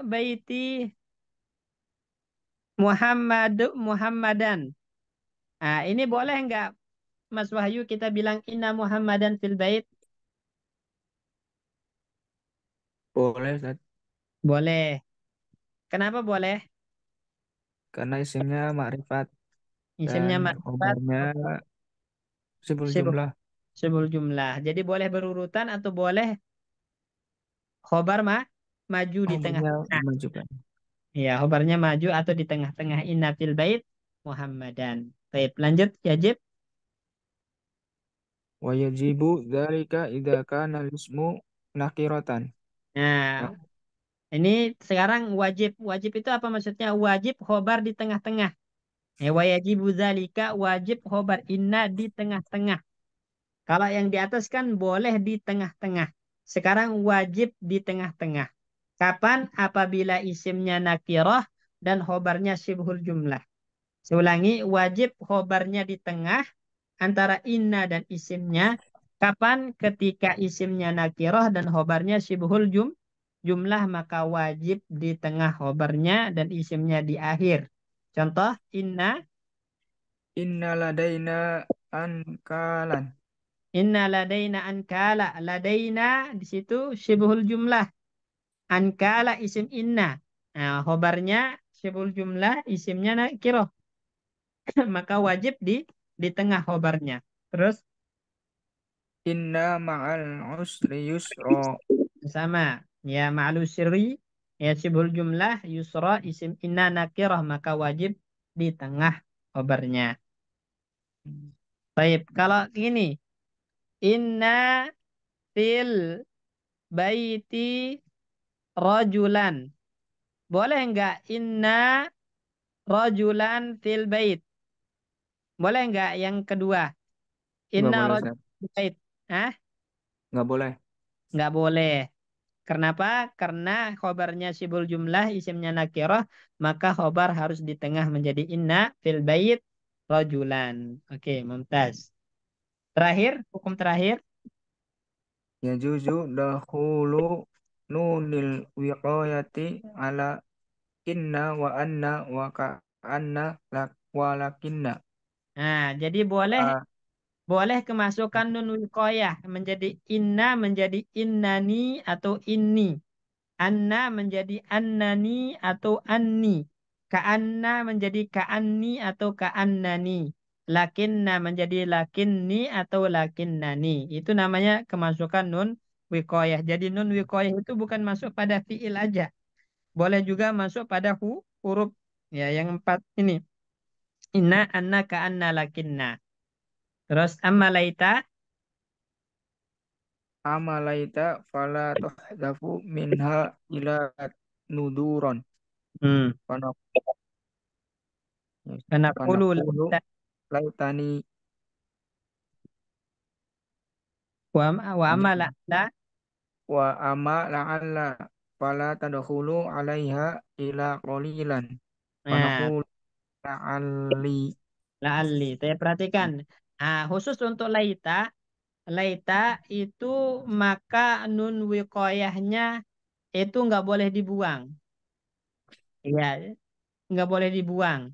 [SPEAKER 1] baiti Muhammadan. Nah, ini boleh nggak Mas Wahyu kita bilang inna Muhammadan fil bait?
[SPEAKER 5] Boleh, Ustaz.
[SPEAKER 1] Boleh. Kenapa boleh?
[SPEAKER 5] Karena isimnya makrifat dan
[SPEAKER 1] Isimnya ma'rifat
[SPEAKER 5] khobarnya sibul
[SPEAKER 1] sibuk
[SPEAKER 5] jumlah.
[SPEAKER 1] sibul jumlah. Jadi boleh berurutan atau boleh khobar maju di
[SPEAKER 5] Khobarnya
[SPEAKER 1] tengah-tengah.
[SPEAKER 5] dimajukan.
[SPEAKER 1] Ya, khobarnya maju atau di tengah-tengah inna fil bait Muhammadan. Baik, lanjut ya Jib.
[SPEAKER 5] Wa yajibu dzalika idza kana al-ismu nakiratan.
[SPEAKER 1] Nah,
[SPEAKER 5] Nah,
[SPEAKER 1] ini sekarang wajib. Wajib itu apa maksudnya? Wajib khobar di tengah-tengah. Wa yajibu dzalika wajib khobar inna di tengah-tengah. Kalau yang di atas kan boleh di tengah-tengah. Sekarang wajib di tengah-tengah. Kapan? Apabila isimnya nakirah dan khobarnya syibhul jumlah. Saya ulangi, wajib khobarnya di tengah antara inna dan isimnya. Kapan? Ketika isimnya nakirah dan khobarnya syibhul jumlah, maka wajib di tengah khobarnya dan isimnya di akhir. Contoh,
[SPEAKER 5] inna ladaina ankalan.
[SPEAKER 1] inna ladaina ankala. Ladaina di situ syibhul jumlah. Ankala isim inna. Nah, khobarnya sibul jumlah, isimnya nakiroh. Maka wajib di tengah khobarnya. Terus
[SPEAKER 5] Inna ma'al usri yusro.
[SPEAKER 1] sama. Ya ma'lu sirri. Ya sibul jumlah, yusra, isim inna nakiroh. Maka wajib di tengah khobarnya. Baik, kalau ini. Inna fil baiti rojulan. Boleh enggak? Inna rojulan fil bait. Boleh enggak yang kedua?
[SPEAKER 5] Nggak
[SPEAKER 1] Inna
[SPEAKER 5] boleh, Ustaz.
[SPEAKER 1] rojulan fil bait. Hah?
[SPEAKER 5] Nggak boleh.
[SPEAKER 1] Enggak boleh. Kenapa? Karena khobarnya sibul jumlah, isimnya nakirah, maka khobar harus di tengah menjadi inna fil bait rojulan. Oke, mumtaz. Terakhir, hukum terakhir.
[SPEAKER 5] Yajuzu dahulu nunil wiqayati ala inna wa anna wa ka'anna wa lakinna.
[SPEAKER 1] Nah, jadi boleh
[SPEAKER 5] Ah,
[SPEAKER 1] boleh kemasukan nun wiqayah menjadi inna menjadi innani atau inni. Anna menjadi annani atau anni. Ka'anna menjadi ka'anni atau ka'annani. Lakinna menjadi lakinni atau lakinnani. Itu namanya kemasukan nun wiqayah. Jadi nun wiqayah itu bukan masuk pada fiil aja. Boleh juga masuk pada huruf ya yang empat ini. Inna, anna, ka'anna, lakinna. Terus amma laita.
[SPEAKER 5] amalaita fala tuhdafu minha ila nuduron.
[SPEAKER 1] Hmm.
[SPEAKER 5] Fana-
[SPEAKER 1] Karena kulu
[SPEAKER 5] Fanaqulu
[SPEAKER 1] laita
[SPEAKER 5] laitani
[SPEAKER 1] wa amma la, la.
[SPEAKER 5] wa ama la'alla fala tadkhulu 'alaiha ila qalilan.
[SPEAKER 1] Nah,
[SPEAKER 5] Fanaqulu la'alli.
[SPEAKER 1] la'alli. Saya perhatikan. Ah, khusus untuk laita, laita itu maka nun wiqayahnya itu nggak boleh dibuang. Iya, nggak boleh dibuang.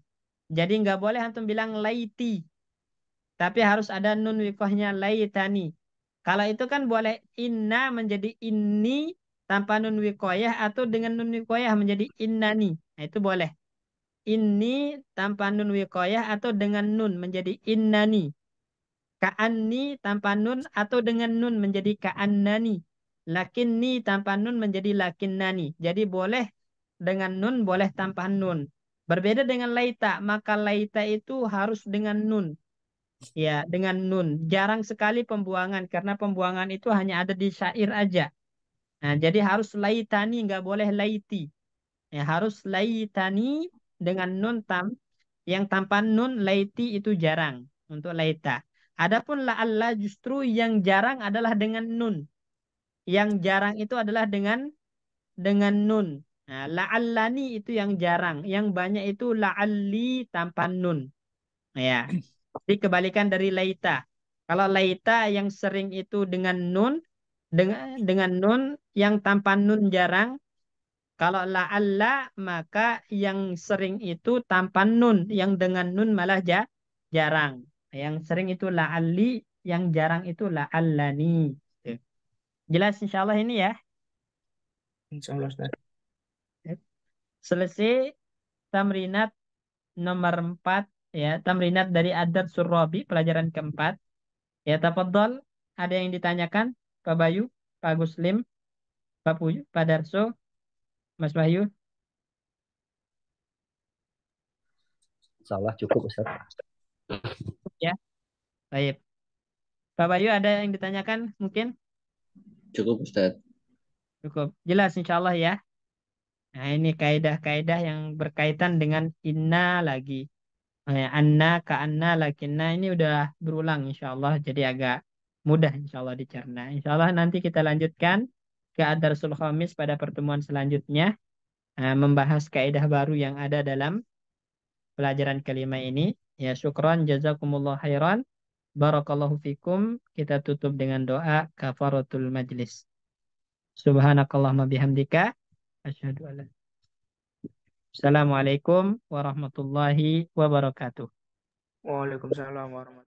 [SPEAKER 1] Jadi nggak boleh antum bilang laiti, tapi harus ada nun wiqayahnya laitani. Kalau itu kan boleh inna menjadi inni tanpa nun wiqayah atau dengan nun wiqayah menjadi innani. Nah, itu boleh. Inni tanpa nun wiqayah atau dengan nun menjadi innani. Ka'anni tanpa nun atau dengan nun menjadi ka'annani. Lakinni tanpa nun menjadi lakinnani. Jadi boleh dengan nun, boleh tanpa nun. Berbeda dengan laita, maka laita itu harus dengan nun. Ya, dengan nun. Jarang sekali pembuangan karena pembuangan itu hanya ada di syair aja. Nah, jadi harus laitani, nggak boleh laiti. Ya, harus laitani dengan nun yang tanpa nun laiti itu jarang untuk laita. Adapun la'alla justru yang jarang adalah dengan nun. Yang jarang itu adalah dengan nun. Nah, la'allani itu yang jarang. Yang banyak itu la'alli tanpa nun. Ya. Jadi kebalikan dari laita. Kalau laita yang sering itu dengan nun, dengan nun yang tanpa nun jarang. Kalau la'alla maka yang sering itu tanpa nun, yang dengan nun malah jarang. Yang sering itu la'alli, yang jarang itu la'allani. Tuh. Jelas insya Allah ini ya.
[SPEAKER 5] Insyaallah, Ustaz.
[SPEAKER 1] Selesai tamrinat nomor 4 ya, tamrinat dari Adad Surabi pelajaran keempat. Ya, tafadhol. Ada yang ditanyakan? Pak Bayu, Pak Guslim, Pak Puyu, Pak Darso, Mas Bayu.
[SPEAKER 3] Insyaallah cukup Ustaz.
[SPEAKER 1] Ya, baik. Pak Bayu ada yang ditanyakan mungkin?
[SPEAKER 6] Cukup Ustaz.
[SPEAKER 1] Cukup. Jelas insya Allah ya. Nah, ini kaidah-kaidah yang berkaitan dengan inna lagi. Anna, ka anna, lakinna ini udah berulang insya Allah. Jadi agak mudah insya Allah dicerna. Insya Allah nanti kita lanjutkan ke Ad-Darsul Khamis pada pertemuan selanjutnya. Membahas kaidah baru yang ada dalam pelajaran kelima ini. Ya, syukran, jazakumullah khairan. Barakallahu fikum. Kita tutup dengan doa kafaratul majlis. Subhanakallahumma bihamdika. Asyhadu an la. Assalamualaikum warahmatullahi wabarakatuh.
[SPEAKER 5] Waalaikumsalam warahmatullahi